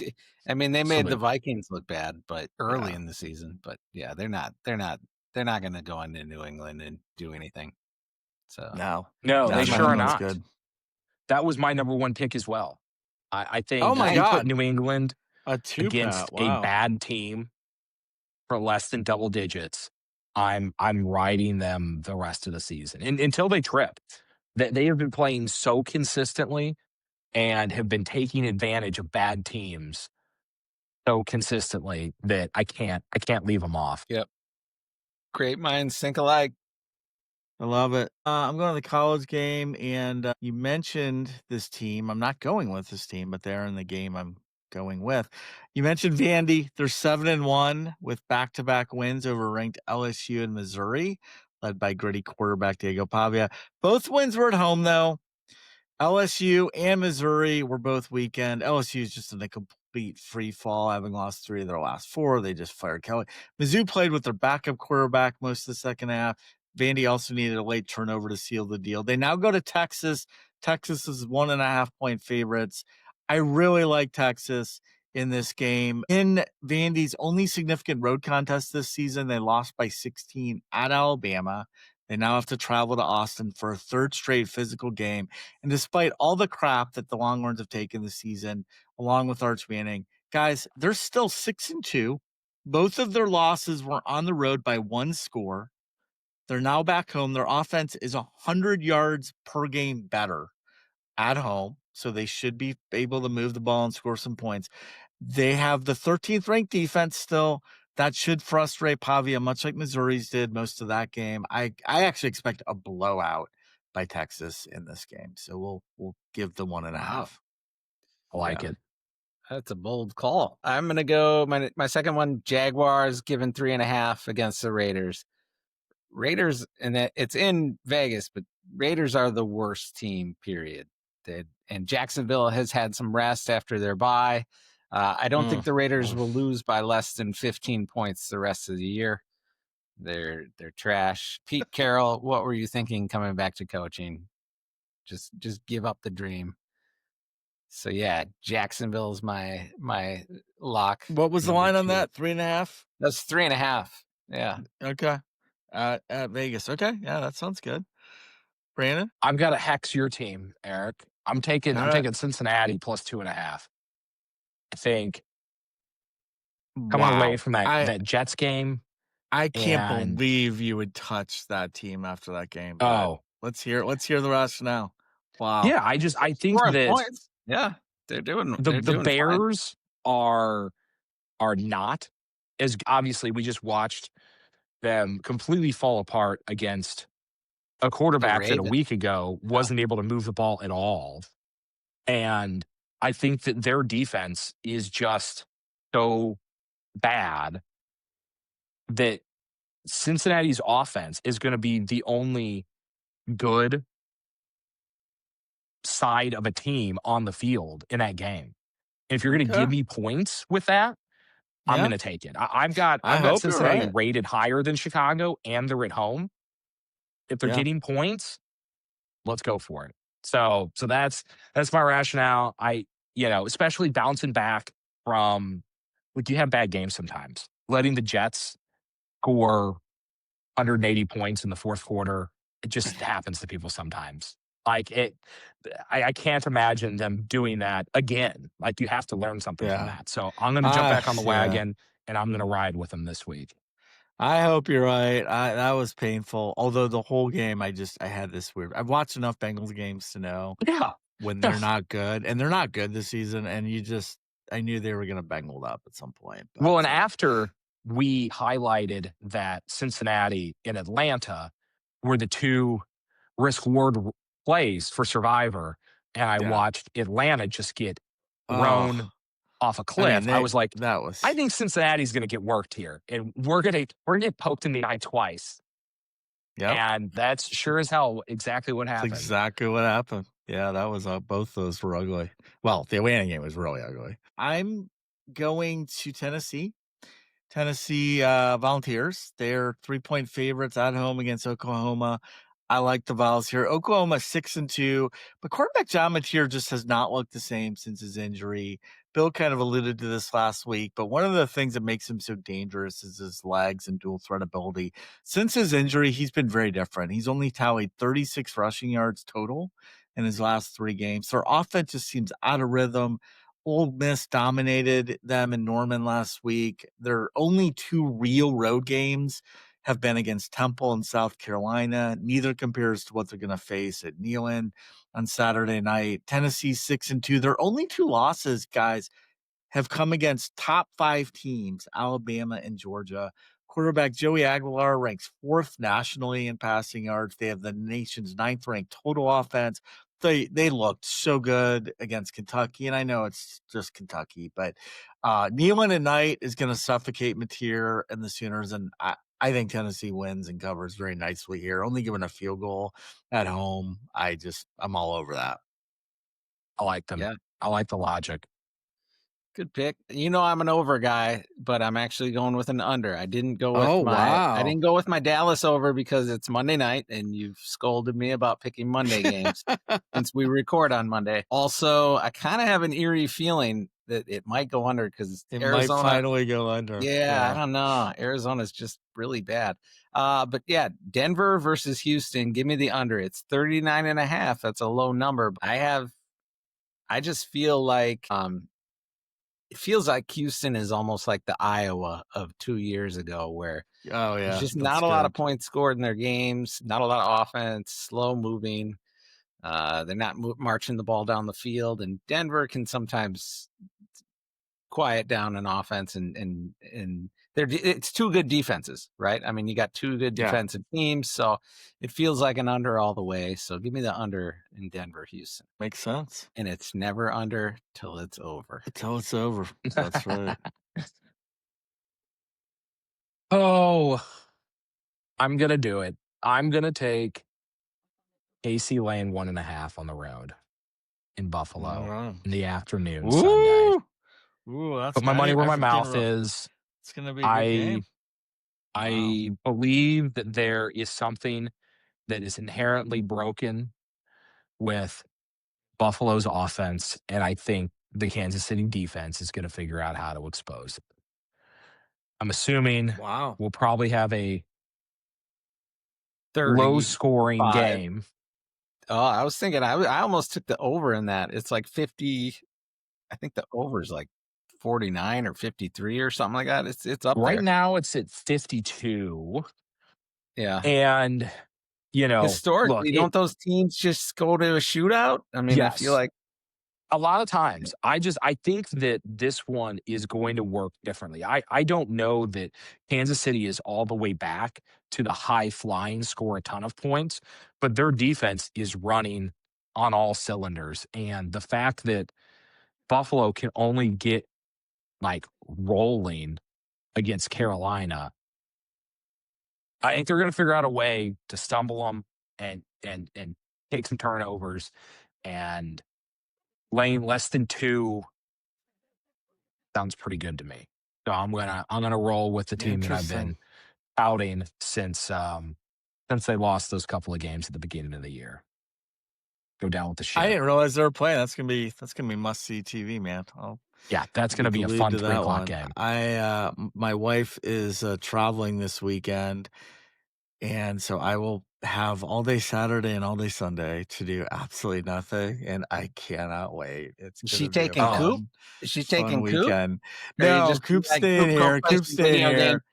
I mean, they made the Vikings look bad, but early in the season. But yeah, they're not going to go into New England and do anything. So no, they sure are not. Good. That was my number one pick as well. I think. Oh my God, put New England against a bad team for less than double digits. I'm riding them the rest of the season and until they trip. They have been playing so consistently and have been taking advantage of bad teams so consistently that I can't leave them off. Yep. Great minds think alike. I love it. I'm going to the college game, and you mentioned this team. I'm not going with this team, but they're in the game I'm going with. You mentioned Vandy. They're 7-1 with back-to-back wins over ranked LSU and Missouri, led by gritty quarterback Diego Pavia. Both wins were at home, though. LSU and Missouri were both weekend. LSU is just in a complete free fall, having lost 3 of their last 4. They just fired Kelly. Mizzou played with their backup quarterback most of the second half. Vandy also needed a late turnover to seal the deal. They now go to Texas. Texas is 1.5-point favorites. I really like Texas in this game. In Vandy's only significant road contest this season, they lost by 16 at Alabama. They now have to travel to Austin for a third straight physical game. And despite all the crap that the Longhorns have taken this season, along with Arch Manning, guys, they're still 6-2. Both of their losses were on the road by 1 score. They're now back home. Their offense is 100 yards per game better at home, so they should be able to move the ball and score some points. They have the 13th ranked defense still. That should frustrate Pavia, much like Missouri's did most of that game. I actually expect a blowout by Texas in this game, so we'll give the 1.5. Wow. I like Yeah. it. That's a bold call. I'm gonna go my second one. Jaguars given 3.5 against the Raiders. Raiders, and it's in Vegas, but Raiders are the worst team. Period. And Jacksonville has had some rest after their bye. I don't think the Raiders will lose by less than 15 points the rest of the year. They're trash. Pete Carroll, what were you thinking coming back to coaching? Just give up the dream. So yeah, Jacksonville's my lock. What was the number line on 2. that? 3.5? That's 3.5. Yeah. Okay. At Vegas. Okay. Yeah, that sounds good. Brandon? I've got to hex your team, Eric. I'm taking All right. Cincinnati plus 2.5. I think coming away Wow. from that Jets game. I can't And believe you would touch that team after that game. But oh let's hear the rationale. Wow. yeah, I think Scoring that points. Yeah. They're doing the fine. Bears are not, as obviously we just watched them completely fall apart against a The quarterback that a Ravens. week ago wasn't able to move the ball at all. And I think that their defense is just so bad that Cincinnati's offense is going to be the only good side of a team on the field in that game. If you're going to Okay. give me points with that, I'm Yeah. going to take it. I've got I hope you're Cincinnati right. rated higher than Chicago, and they're at home. If they're Yeah. getting points, let's go for it. So that's my rationale. Especially bouncing back from, like, you have bad games sometimes. Letting the Jets score 180 points in the fourth quarter, it just happens to people sometimes. Like it, I can't imagine them doing that again. Like, you have to learn something from Yeah. that. So I'm going to jump back on the Yeah. wagon, and I'm going to ride with them this week. I hope you're right. That was painful. Although the whole game, I had this weird. I've watched enough Bengals games to know Yeah. when they're not good, and they're not good this season. And I knew they were going to Bengal up at some point. But, Well, and after we highlighted that Cincinnati and Atlanta were the two risk-reward plays for Survivor, and I watched Atlanta just get thrown off a cliff, I was like, I think Cincinnati's going to get worked here, and we're going to get poked in the eye twice. Yep. And that's sure as hell exactly what That's happened. exactly what happened. Yeah, that was both those were ugly. Well, the Atlanta game was really ugly. I'm going to Tennessee. Tennessee Volunteers. They're 3-point favorites at home against Oklahoma. I like the Vols here. Oklahoma 6-2, but quarterback John Mateer just has not looked the same since his injury. Bill kind of alluded to this last week, but one of the things that makes him so dangerous is his legs and dual threat ability. Since his injury, he's been very different. He's only tallied 36 rushing yards total in his last 3 games. Their offense just seems out of rhythm. Ole Miss dominated them in Norman last week. Their only 2 real road games have been against Temple and South Carolina. Neither compares to what they're going to face at Neyland on Saturday night. Tennessee 6-2. Their only 2 losses, guys, have come against top 5 teams, Alabama and Georgia. Quarterback Joey Aguilar ranks 4th nationally in passing yards. They have the nation's 9th ranked total offense. They looked so good against Kentucky, and I know it's just Kentucky, but Neyland and Knight is going to suffocate Mateer and the Sooners, and I think Tennessee wins and covers very nicely here. Only given a field goal at home, I'm all over that. I like them. Yeah. I like the logic. Good pick. I'm an over guy, but I'm actually going with an under. I didn't go with I didn't go with my Dallas over because it's Monday night and you've scolded me about picking Monday games since we record on Monday. Also, I kind of have an eerie feeling that it might go under because Arizona might finally go under. Yeah, I don't know. Arizona's just really bad. But yeah, Denver versus Houston. Give me the under. It's 39.5. That's a low number. I just feel like it feels like Houston is almost like the Iowa of 2 years ago, where Oh, there's yeah, just that's not a lot of good. points scored in their games, not a lot of offense, slow moving. They're not marching the ball down the field, and Denver can sometimes quiet down an offense, and it's two good defenses, right? I mean, you got two good Yeah, defensive teams, so it feels like an under all the way. So give me the under in Denver, Houston, makes sense. and it's never under till it's over. Until it's over. That's right. Oh, I'm gonna do it. I'm gonna take AC Lane 1.5 on the road in All Buffalo right. in the afternoon Sunday. Woo! Ooh, Put that's my money nice. where I my forget mouth is. it's gonna be a good I game. Wow. I believe that there is something that is inherently broken with Buffalo's offense, and I think the Kansas City defense is going to figure out how to expose it. I'm assuming Wow. we'll probably have a low 35. scoring game. Oh, I was thinking, I almost took the over in that. It's like 50. I think the over is like 49 or 53 or something like that. It's up Right there. now it's at 52. Yeah. And, look, Historically, don't those teams just go to a shootout? I mean, I feel yes, like a lot of times I think that this one is going to work differently. I don't know that Kansas City is all the way back to the high flying score a ton of points, but their defense is running on all cylinders. And the fact that Buffalo can only get like rolling against Carolina, I think they're going to figure out a way to stumble them and take some turnovers and laying less than 2 sounds pretty good to me. So I'm gonna roll with the team that I've Interesting. been outing since they lost those couple of games at the beginning of the year. Go down with the I ship. didn't realize they were playing. That's gonna be must-see TV, man. I'll Yeah, that's be gonna be a glued fun to three that o'clock one. game. My wife is, traveling this weekend, and so I will have all day Saturday and all day Sunday to do absolutely nothing, and I cannot wait. It's is she gonna be a taking Oh, Coop? fun Is she fun taking Coop? weekend. Or you No, just be Coop's like, staying Coop, go here, play Coop's some staying video games. here.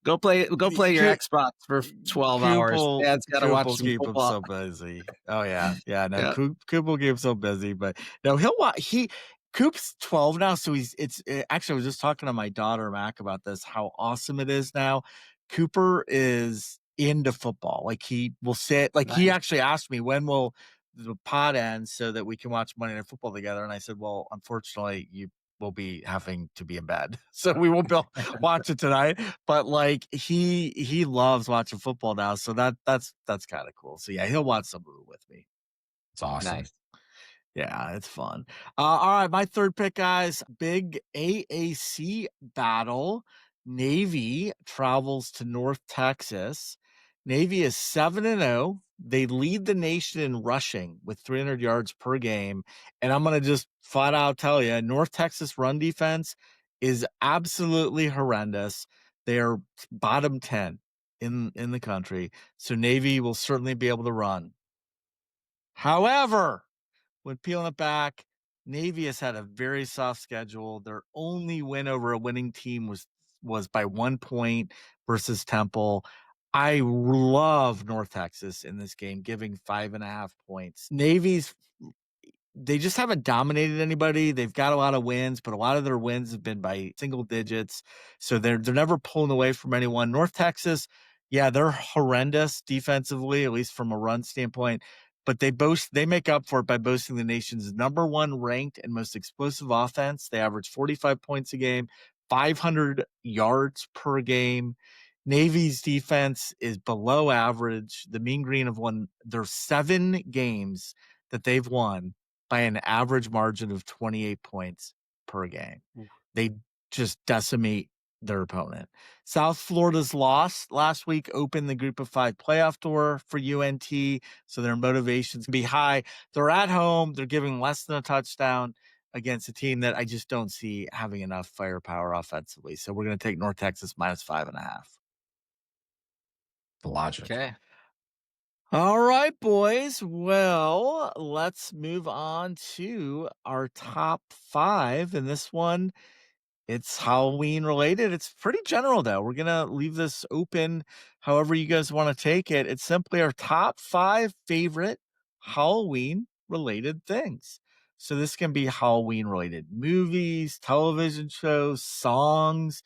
Go play your Coop Xbox for 12 Coop hours. will Dad's got to Coop watch will some keep him football. so busy. Oh, yeah. Yeah, no, Yeah. Coop will keep him so busy, but no, Coop's 12 now, so actually, I was just talking to my daughter, Mac, about this, how awesome it is now. Cooper is into football. Like, he will sit he Nice. actually asked me, "When will the pod end so that we can watch Monday Night Football together?" And I said, "Well, unfortunately, you will be having to be in bed, so we won't be able to watch it tonight." But, like, he loves watching football now, so that's kinda cool. So, yeah, he'll watch some of it with me. it's awesome. Nice. Yeah, it's fun. All right, my third pick, guys, big AAC battle. Navy travels to North Texas. Navy is 7-0. They lead the nation in rushing with 300 yards per game. And I'm going to just flat out tell you, North Texas run defense is absolutely horrendous. They're bottom 10 in the country. So Navy will certainly be able to run. However, when peeling it back, Navy has had a very soft schedule. Their only win over a winning team was by 1 point versus Temple. I love North Texas in this game, giving 5.5 points. Navy's they just haven't dominated anybody. They've got a lot of wins, but a lot of their wins have been by single digits. So they're never pulling away from anyone. North Texas, yeah, they're horrendous defensively, at least from a run standpoint. But they make up for it by boasting the nation's number one ranked and most explosive offense. They average 45 points a game, 500 yards per game. Navy's defense is below average. The Mean Green have won their 7 games that they've won by an average margin of 28 points per game. Oof. They just decimate their opponent. South Florida's loss last week opened the group of 5 playoff door for UNT, so their motivations can be high. They're at home. They're giving less than a touchdown against a team that I just don't see having enough firepower offensively. So we're going to take North Texas minus 5.5. The logic. Okay. All right, boys. Well, let's move on to our top 5. And this one It's Halloween related. It's pretty general though. We're gonna leave this open however you guys want to take it. It's simply our top 5 favorite Halloween related things. So this can be Halloween related movies, television shows, songs,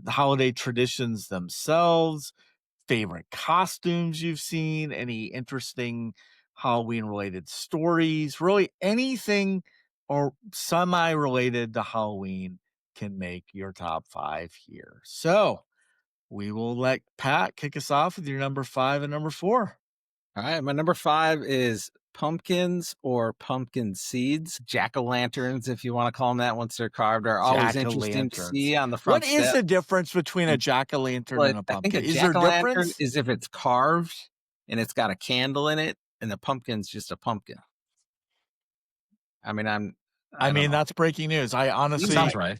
holiday traditions themselves, favorite costumes you've seen, any interesting Halloween related stories, really anything or semi related to Halloween can make your top 5 here. So we will let Pat kick us off with your number 5 and number 4. All right, my number 5 is pumpkins or pumpkin seeds, jack-o'-lanterns, if you want to call them that. Once they're carved, are always interesting to Jack-o'-lanterns. see on the What front is step. the difference between a jack-o'-lantern But and a I think a pumpkin? Is there a jack-o'-lantern difference? is if it's carved and it's got a candle in it, and the pumpkin's just a pumpkin. I mean, I don't know. That's breaking news. I honestly, Sounds right.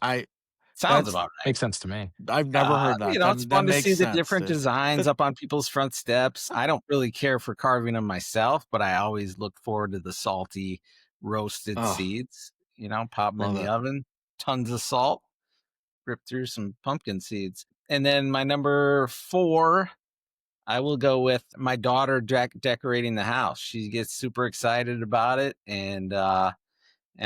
Sounds about right. Makes sense to me. I've never heard that. It's That fun to makes see the sense. different designs up on people's front steps. I don't really care for carving them myself, but I always look forward to the salty roasted Oh, seeds. Pop them in love the it. oven, tons of salt, rip through some pumpkin seeds. And then my number 4, I will go with my daughter decorating the house. She gets super excited about it, and I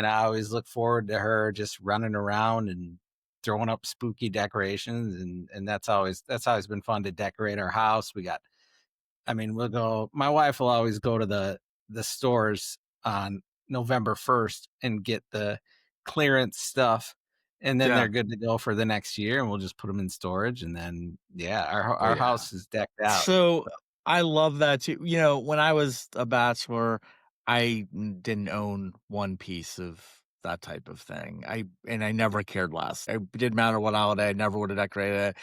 always look forward to her just running around and throwing up spooky decorations, and that's always been fun to decorate our house. We'll go. My wife will always go to the stores on November 1st and get the clearance stuff, and then they're good to go for the next year, and we'll just put them in storage, and then our yeah. house is decked out. So I love that too. When I was a bachelor, I didn't own one piece of that type of thing. I never cared less. It didn't matter what holiday, I never would have decorated it.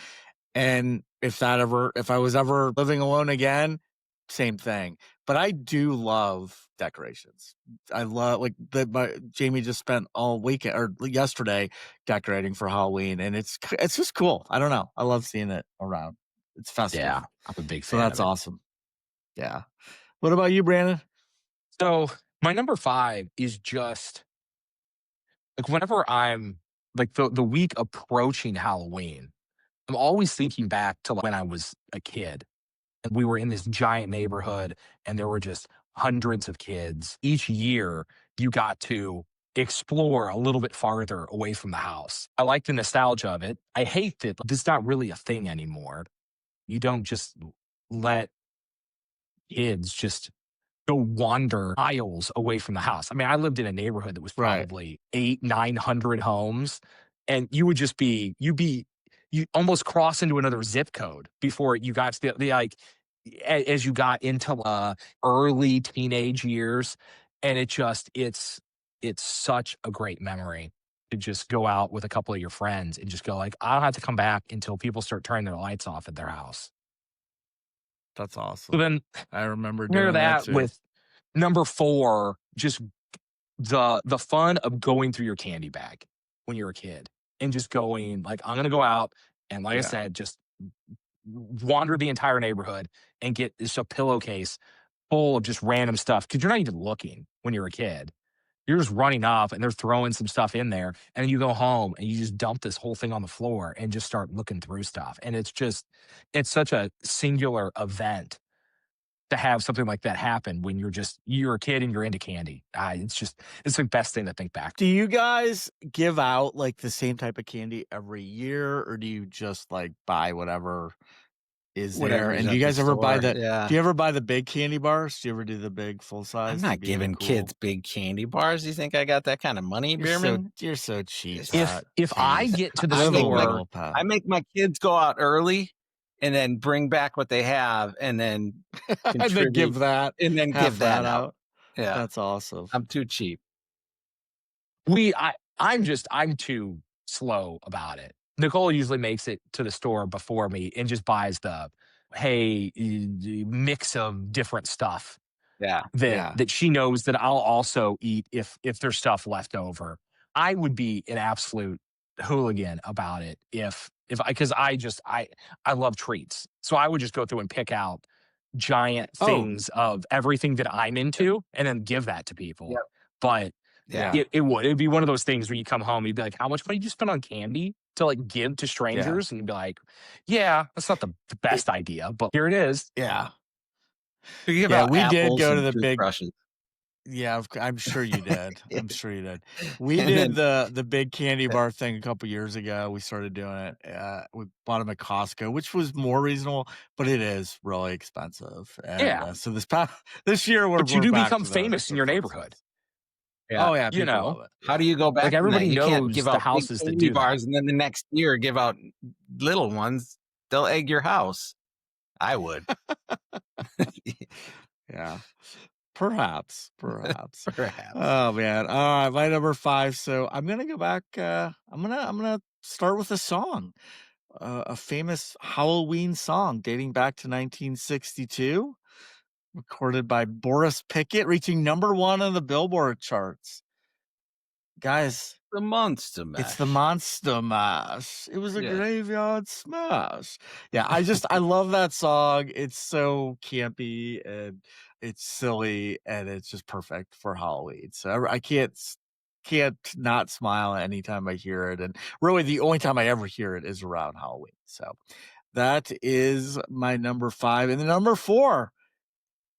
And if I was ever living alone again, same thing. But I do love decorations. I love Jamie just spent all weekend or yesterday decorating for Halloween, and it's just cool. I don't know. I love seeing it around. It's festive. Yeah, I'm a big So fan that's of it. awesome. Yeah. What about you, Brandon? So my number 5 is just like whenever I'm like the week approaching Halloween, I'm always thinking back to when I was a kid and we were in this giant neighborhood and there were just hundreds of kids. Each year you got to explore a little bit farther away from the house. I like the nostalgia of it. I hate that this is not really a thing anymore. You don't just let kids just go wander miles away from the house. I lived in a neighborhood that was Right. probably 800-900 homes, and you almost cross into another zip code before you got to as you got into early teenage years, and it's such a great memory to just go out with a couple of your friends and just go like, I don't have to come back until people start turning their lights off at their house. That's So awesome. then I remember pair doing that that too. with number 4, just the fun of going through your candy bag when you're a kid and just going like, I'm gonna go out and like I Yeah. said, just wander the entire neighborhood and get just a pillowcase full of just random stuff because you're not even looking when you're a kid. You're just running off and they're throwing some stuff in there, and you go home and you just dump this whole thing on the floor and just start looking through stuff. And it's such a singular event to have something like that happen when you're a kid and you're into candy. It's the best thing to think back. Do you guys give out like the same type of candy every year, or do you just like buy whatever is there? Whatever's And do at you the guys ever buy store, do yeah. you ever buy the big candy bars? Do you ever do the big full I'm size to not be giving cool? kids big candy bars. You think I got that kind of money, Beerman? You're so cheap, It's- Pat. If I Jeez. get to the I make my- store, Pat. I make my kids go out early and then bring back what they have and then and then contribute give that and then half give that out. Yeah, That's awesome. I'm too cheap. I'm too slow about it. Nicole usually makes it to the store before me and just buys the mix of different stuff Yeah. that she knows that I'll also eat if there's stuff left over. I would be an absolute hooligan about it if because I love treats. So I would just go through and pick out giant things of everything that I'm into and then give that to people. Yep. But Yeah. it'd be one of those things where you come home, you'd be like, how much money did you spend on candy? to like give to Yeah. strangers, and you'd be like, yeah, that's not the best idea, but here it is. Yeah. You give Yeah, out we did apples go to and the big toothbrushes. yeah, I'm sure you did. I'm sure you did. We And did then the big candy bar thing a couple years ago. We started doing it. We bought them at Costco, which was more reasonable, but it is really expensive. And Yeah, so this year but you we're do back become to famous in the your fun neighborhood. stuff. yeah. Oh yeah, You people know, love it. How do Yeah. you go like back from that? everybody You can't give knows the out big houses that candy do that. bars and then the next year give out little ones. They'll egg your house. I would. Yeah. Perhaps, perhaps. Perhaps. Oh man. All right, my number 5. So I'm gonna go back. I'm gonna start with a song, a famous Halloween song dating back to 1962, recorded by Boris Pickett, reaching #1 on the Billboard charts. Guys, The Monster it's the Mash. Monster Mash. It was a Yeah. graveyard smash. Yeah, I love that song. It's so campy and it's silly and it's just perfect for Halloween. So I can't not smile anytime I hear it. And really the only time I ever hear it is around Halloween. So that is my number 5. And the number 4,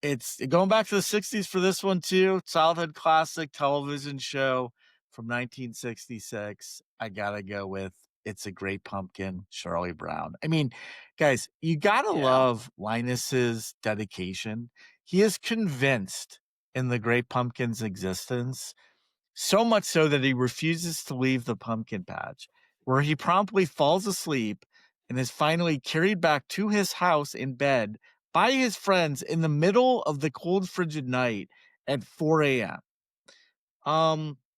it's going back to the 60s for this one too. Childhood classic television show from 1966. I gotta go with It's a Great Pumpkin, Charlie Brown. I mean, guys, you gotta Yeah. love Linus's dedication. He is convinced in the Great Pumpkin's existence, so much so that he refuses to leave the pumpkin patch, where he promptly falls asleep and is finally carried back to his house in bed by his friends in the middle of the cold, frigid night at 4 a.m.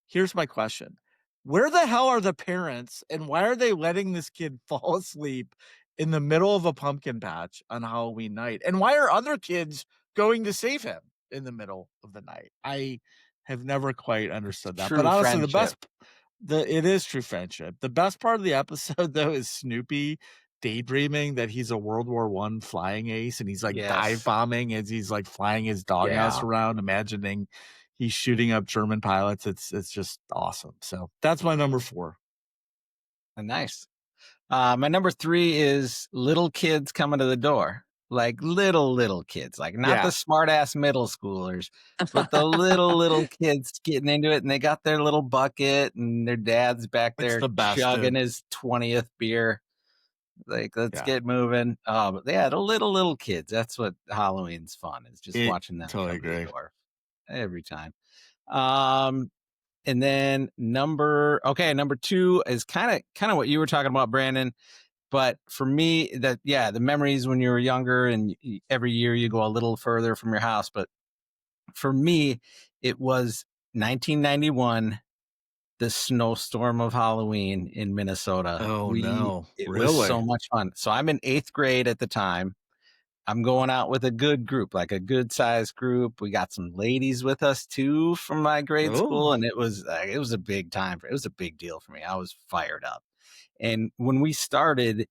Here's my question. Where the hell are the parents and why are they letting this kid fall asleep in the middle of a pumpkin patch on Halloween night? And why are other kids going to save him in the middle of the night? I have never quite understood that. But True honestly, friendship. it is true friendship. The best part of the episode though is Snoopy daydreaming that he's a World War I flying ace and he's like dive Yes. bombing as he's like flying his doghouse Yeah. around, imagining he's shooting up German pilots. It's just awesome. So that's my number 4. Nice. My number 3 is little kids coming to the door. Like little kids, like not the Yeah, smart ass middle schoolers, but the little kids getting into it, and they got their little bucket, and their dad's back it's there the best, chugging dude. his 20th beer. Like, let's Yeah, get moving. But yeah, the little kids. That's what Halloween's fun is, just it watching them totally come to the agree. door every time. Um, and then number 2 is kind of what you were talking about, Brandon. But for me, the memories when you were younger and every year you go a little further from your house. But for me, it was 1991, the snowstorm of Halloween in Minnesota. Oh no, It was really? so much fun. So I'm in 8th grade at the time. I'm going out with a good group, like a good sized group. We got some ladies with us too from my grade school, Oh, and it was a big time. It was a big deal for me. I was fired up. And when we started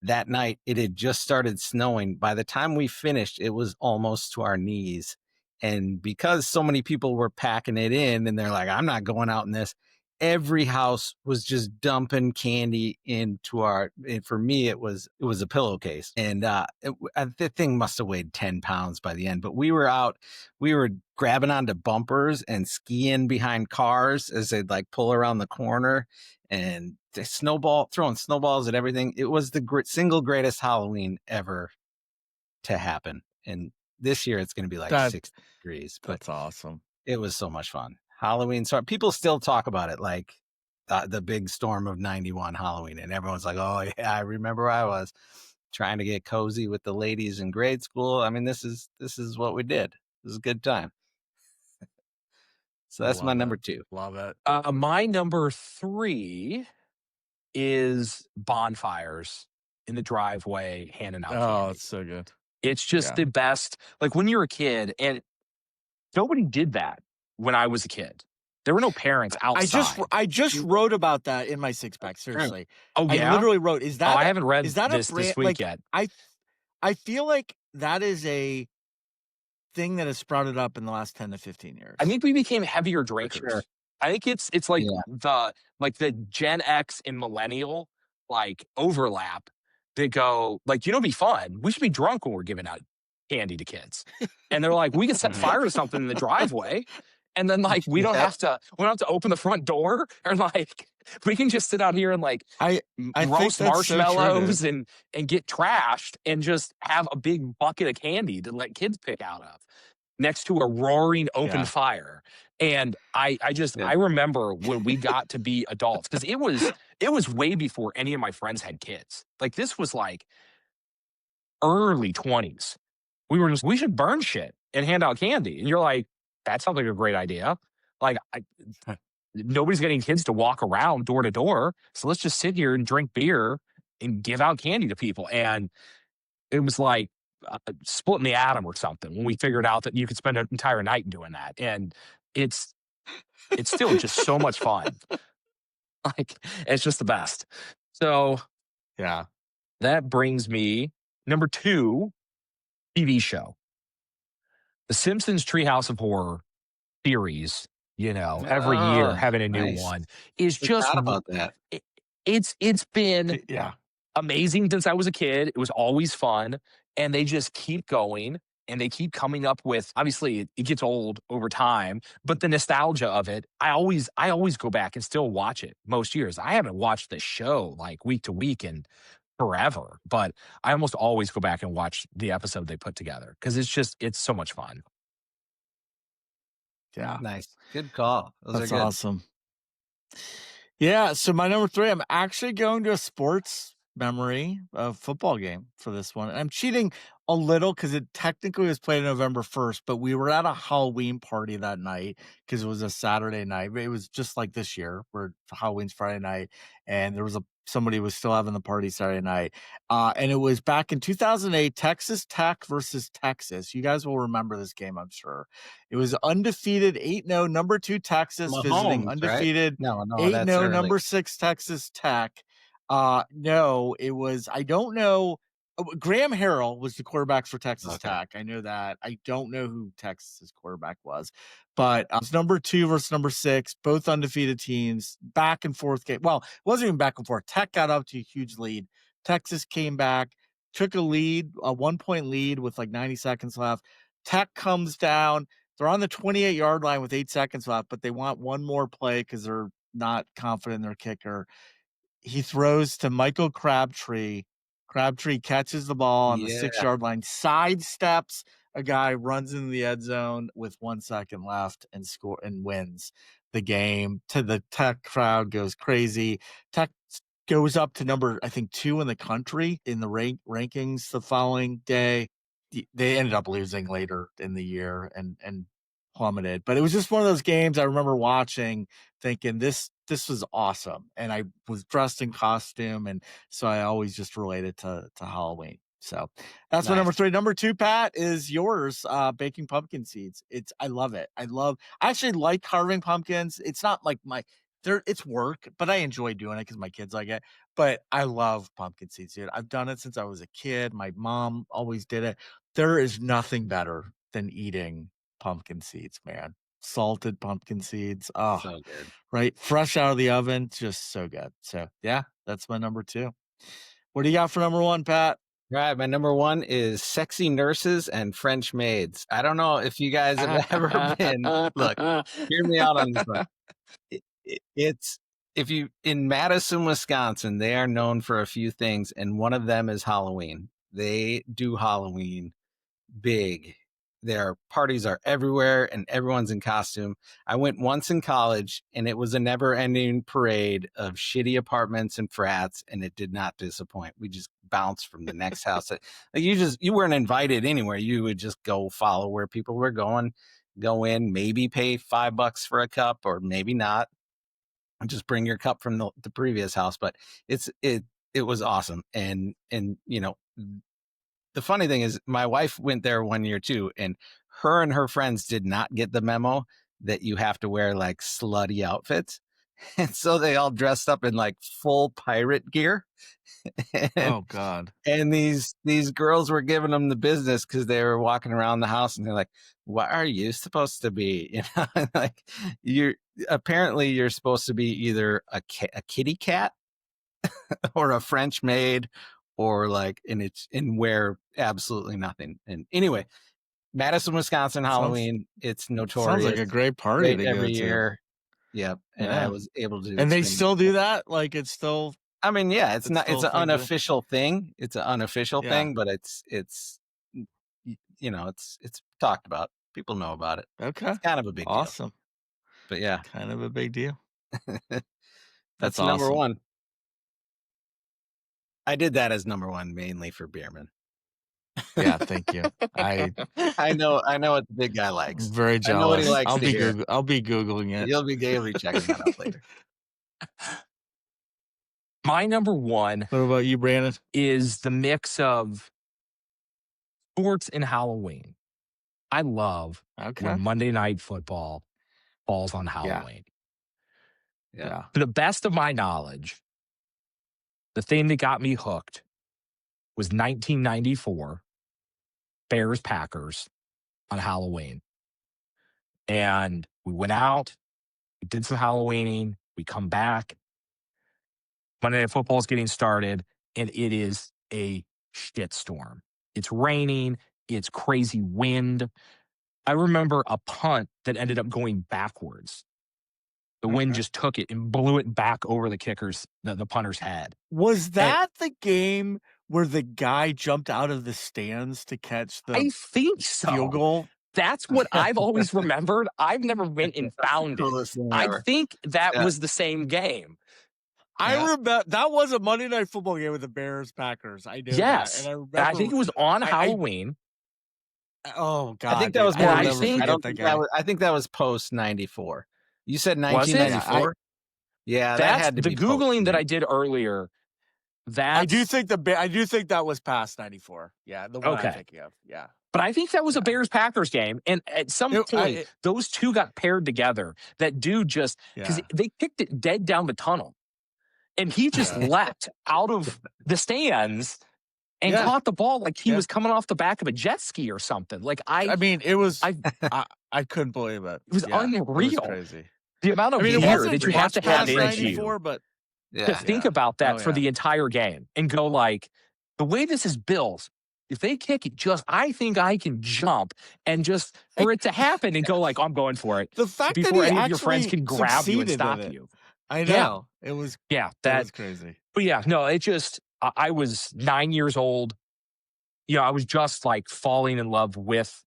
that night, it had just started snowing. By the time we finished, it was almost to our knees. And because so many people were packing it in and they're like, I'm not going out in this, every house was just dumping candy into and for me, it was a pillowcase. And the thing must have weighed 10 pounds by the end. But we were grabbing onto bumpers and skiing behind cars as they'd like pull around the corner and throwing snowballs at everything. It was the single greatest Halloween ever to happen. And this year it's going to be like that 60 degrees, but that's awesome. it was so much fun. Halloween. So people still talk about it like the big storm of 91 Halloween. And everyone's like, oh yeah, I remember where I was trying to get cozy with the ladies in grade school. I mean, this is what we did. This is a good time. So that's my Love number it. 2. Love it. My number 3 is bonfires in the driveway handing out Oh, candy. it's so good. It's just Yeah. the best. Like when you're a kid, and nobody did that when I was a kid. There were no parents outside. I just You- wrote about that in my six pack. That's true. Seriously, Oh I yeah. literally wrote, Oh, I haven't is read that a this brand? week Like yet. I feel like that is a thing that has sprouted up in the last 10 to 15 years. I think we became heavier For drinkers. sure. I think it's like Yeah. the Gen X and millennial like overlap that go like, it'd be fun. We should be drunk when we're giving out candy to kids. And they're like, we can set fire to something in the driveway. And then like Yep. we don't have to open the front door, or like we can just sit out here and like I I think roast that's so true, dude. marshmallows and get trashed and just have a big bucket of candy to let kids pick out of next to a roaring open Yeah. fire. And I remember when we got to be adults, because it was way before any of my friends had kids. Like this was like early 20s. We should burn shit and hand out candy. And you're like, that sounds like a great idea. Like nobody's getting kids to walk around door to door. So let's just sit here and drink beer and give out candy to people. And it was like splitting the atom or something when we figured out that you could spend an entire night doing that. And it's still just so much fun. Like it's just the best. So Yeah. that brings me number 2 TV show. The Simpsons Treehouse of Horror series, every year Oh, having a new nice. one is just Forgot about that. it's been Yeah. amazing since I was a kid. It was always fun, and they just keep going and they keep coming up with. Obviously, it gets old over time, but the nostalgia of it, I always go back and still watch it most years. I haven't watched the show like week to week and forever, but I almost always go back and watch the episode they put together because it's so much fun. Yeah. Nice. Good call. Those That's are good. awesome. Yeah, so my number 3, I'm actually going to a sports memory of football game for this one. And I'm cheating a little because it technically was played November 1st, but we were at a Halloween party that night because it was a Saturday night. It was just like this year where Halloween's Friday night, and there was somebody was still having the party Saturday night. And it was back in 2008, Texas Tech versus Texas. You guys will remember this game, I'm sure. It was undefeated 8-0, number 2 Texas visiting Mahomes, right? undefeated No, 8-0, that's number early. 6 Texas Tech. No, it was, I don't know. Graham Harrell was the quarterback for Texas Okay. Tech. I know that. I don't know who Texas's quarterback was, but it was number 2 versus number 6, both undefeated teams, back and forth game. Well, it wasn't even back and forth. Tech got up to a huge lead. Texas came back, took a 1-point lead with like 90 seconds left. Tech comes down. They're on the 28-yard line with 8 seconds left, but they want one more play because they're not confident in their kicker. He throws to Michael Crabtree. Crabtree catches the ball on the Yeah. 6-yard line, sidesteps a guy, runs into the end zone with 1 second left and wins the game. The Tech crowd goes crazy. Tech goes up to number, I think, 2 in the country in the rankings the following day. They ended up losing later in the year and plummeted. But it was just one of those games I remember watching, thinking this was awesome. And I was dressed in costume, and so I always just related to Halloween. So that's my number Nice. 3. Number 2, Pat, is yours. Baking pumpkin seeds. I love it. I actually like carving pumpkins. It's not like it's work, but I enjoy doing it because my kids like it. But I love pumpkin seeds, dude. I've done it since I was a kid. My mom always did it. There is nothing better than eating pumpkin seeds, man. Salted pumpkin seeds. Oh, So good. right. Fresh out of the oven. Just so good. So yeah, that's my number 2. What do you got for number 1, Pat? Right. My number 1 is Sexy Nurses and French Maids. I don't know if you guys have ever been. Look, hear me out on this one. It's if you in Madison, Wisconsin, they are known for a few things, and one of them is Halloween. They do Halloween big. Their parties are everywhere and everyone's in costume. I went once in college and it was a never ending parade of shitty apartments and frats, and it did not disappoint. We just bounced from the next house. Like you weren't invited anywhere. You would just go follow where people were going, go in, maybe pay $5 for a cup or maybe not. Just bring your cup from the previous house. But it was awesome. And the funny thing is my wife went there one year too, and her friends did not get the memo that you have to wear like slutty outfits. And so they all dressed up in like full pirate gear. and, Oh God. and these girls were giving them the business because they were walking around the house and they're like, what are you supposed to be? Like you're supposed to be either a kitty cat or a French maid, or like, and wear absolutely nothing. And anyway, Madison, Wisconsin Sounds Halloween, it's sounds like notorious, a great party great to go every to. year. Yep, and I Yeah. was able to And they experience still do that. that? Like, it's still I mean, yeah, it's still it's a an thing to unofficial thing. It's an unofficial Yeah. thing, but it's talked about. People know about it. Okay. It's kind of a big deal. Awesome. But yeah, Kind of a big deal. That's that's number awesome. one. I did that as number one mainly for Bierman. Yeah, thank you. I know what the big guy I'm likes. very I know what he jealous. likes to hear. I'll be Googling it. You'll be checking that out later. My number one What about you, Brandon? is the mix of sports and Halloween. I love Okay. when Monday Night Football falls on Yeah. Halloween. Yeah. Yeah. To the best of my knowledge, the thing that got me hooked was 1994 Bears Packers on Halloween. And we went out, we did some Halloweening, we come back. Monday Night Football is getting started, and it is a shitstorm. It's raining, it's crazy wind. I remember a punt that ended up going backwards. The wind just took it and blew it back over the punter's head. Was And that the game where the guy jumped out of the stands to catch the I think field so. goal? That's what I've always remembered. I've never went and found it. Coolest thing I ever. think that Yeah. was the same game. I Yeah. remember that was a Monday Night Football game with the Bears Packers. I knew that, Yes. and I And remember. I think it was on I Halloween. oh God, I think that dude, was I more will I never recent. think- I forget don't that think game. I think that was post 94. You said Was it? 1994? Yeah, that That's had to the be Googling that I post. did earlier. I do That's think that was past 94. Yeah, the one I'm okay. thinking of. Yeah. But I think that was a Yeah. Bears Packers game. And at some point, those two got paired together. That dude just, because Yeah. they kicked it dead down the tunnel. And he just Yeah. leapt out of the stands and Yeah. caught the ball like he Yeah. was coming off the back of a jet ski or something. Like I mean, it was. I- I couldn't believe it. It was It was unreal. crazy. The amount of I mean, it fear wasn't that you have much to have past in 94, you but to Yeah. think Yeah. about that Oh, for yeah. the entire game and go like, the way this is built, if they kick it I think I can jump and just for it to happen and go like, I'm going for it The fact that before he any of your friends actually can grab you and succeeded stop in it. you. I Yeah. know. It was That was crazy. But yeah, no, it just, I was 9 years old. You know, I was just like falling in love with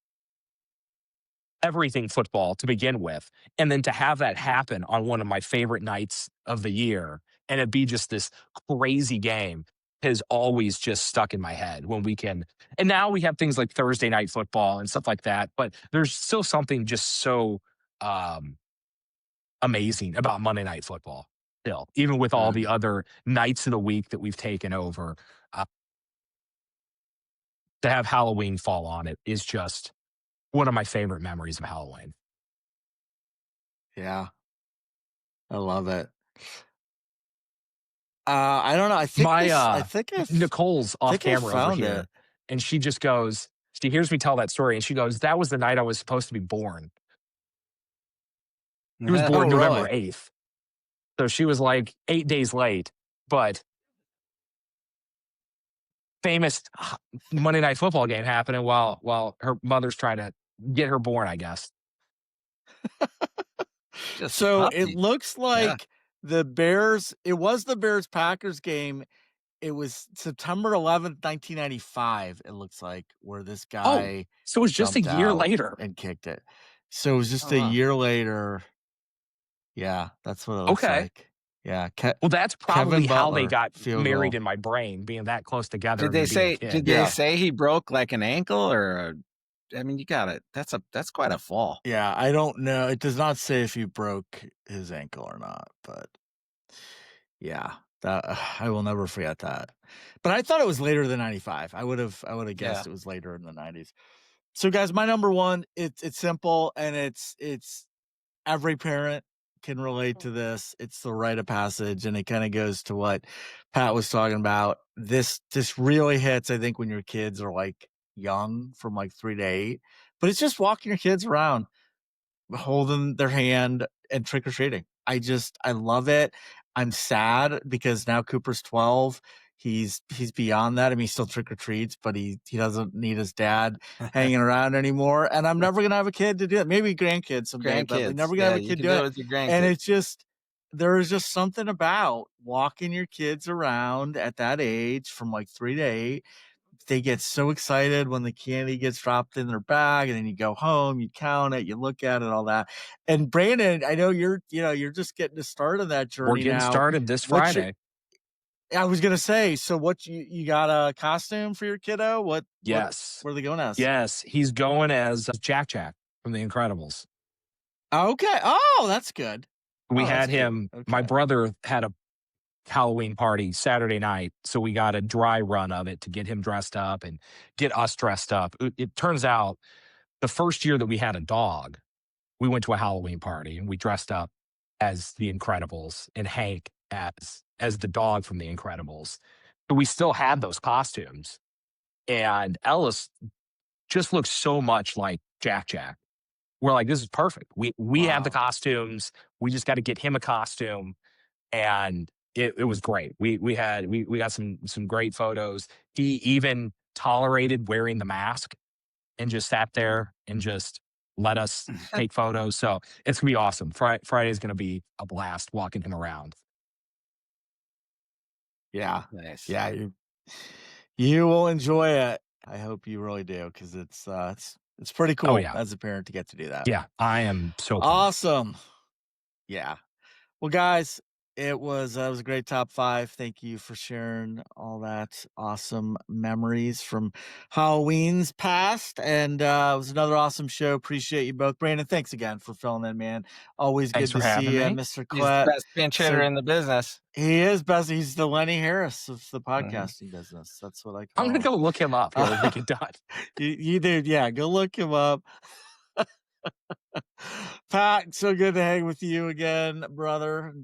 everything football to begin with. And then to have that happen on one of my favorite nights of the year and it be just this crazy game has always just stuck in my head when we can. And now we have things like Thursday night football and stuff like that. But there's still something just so amazing about Monday Night Football still, even with all the other nights of the week that we've taken over. To have Halloween fall on it is just one of my favorite memories of Halloween. Yeah. I love it. I don't know. I think Nicole's off think I camera over found here, it. and she just goes, she hears me tell that story, and she goes, "That was the night I was supposed to be born." He was born Oh, November really? 8th. So she was like 8 days late, but famous Monday Night Football game happening while her mother's trying to get her born, I guess. So it looks like the Bears, it was the Bears Packers game. It was September 11th, 1995, it looks like, where this guy so it was just a jumped year out later. and kicked it. So it was just a year later. Yeah, that's what it looks like. Yeah. Well, that's probably how they got field married goal. in my brain, being that close together. Did they and being a say? kid. Did they say he broke like an ankle or? I mean, you got it. That's quite a fall. Yeah, I don't know. It does not say if he broke his ankle or not, but yeah, that I will never forget that. But I thought it was later than 95. I would have guessed it was later in the 90s. So guys, my number one, it's simple and it's every parent can relate to this. It's the rite of passage, and it kind of goes to what Pat was talking about. This really hits, I think, when your kids are like young, from like 3 to 8. But it's just walking your kids around, holding their hand and trick or treating. I love it. I'm sad because now Cooper's 12. He's beyond that. I mean, he still trick or treats, but he doesn't need his dad hanging around anymore. And I'm never gonna have a kid to do it. Maybe grandkids someday, but we're Grandkids. never gonna have Yeah, a you kid can do do it it. with your And grandkids. it's just there is just something about walking your kids around at that age from like 3 to 8. They get so excited when the candy gets dropped in their bag, and then you go home, you count it, you look at it, all that. And Brandon, I know you're just getting to start on that We're journey getting now. started this What's your Friday. I was gonna say, so what you got a costume for your kiddo? Yes. What are they going as? Yes. He's going as Jack Jack from The Incredibles. Okay. Oh, that's good. We Oh, that's had cute. him, my Okay. brother had a Halloween party Saturday night. So we got a dry run of it to get him dressed up and get us dressed up. It turns out the first year that we had a dog, we went to a Halloween party and we dressed up as the Incredibles and Hank as the dog from the Incredibles. But we still had those costumes. And Ellis just looks so much like Jack Jack. We're like, this is perfect. We have the Wow. costumes. We just got to get him a costume. And it was great. We got some great photos. He even tolerated wearing the mask and just sat there and just let us take photos. So it's gonna be awesome. Friday is gonna be a blast walking him around. Yeah. Nice. Yeah, you will enjoy it. I hope you really do, because it's pretty Oh cool yeah. as a parent to get to do that. Yeah. I am so pumped. Awesome. Yeah. Well, guys, it was a great top five. Thank you for sharing all that awesome memories from Halloween's past, and it was another awesome show. Appreciate you both, Brandon. Thanks again for filling in, man. Always Thanks good for to having see you, me. Mr. He's the Clet. best pinch hitter So in the business. he is best. He's the Lenny Harris of the Mhm. podcasting business. That's what I I'm gonna call him. go look him up here when we get done. You did, yeah. Go look him up. Pat, so good to hang with you again, brother.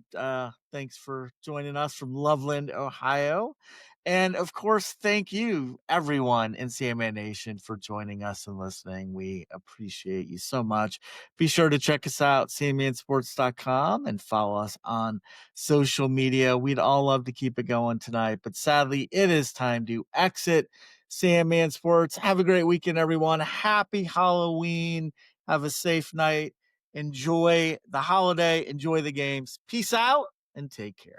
Thanks for joining us from Loveland, Ohio. And of course, thank you, everyone in CMA Nation, for joining us and listening. We appreciate you so much. Be sure to check us out, cmansports.com, and follow us on social media. We'd all love to keep it going tonight, but sadly, it is time to exit Sandman Sports. Have a great weekend, everyone. Happy Halloween. Have a safe night. Enjoy the holiday. Enjoy the games. Peace out and take care.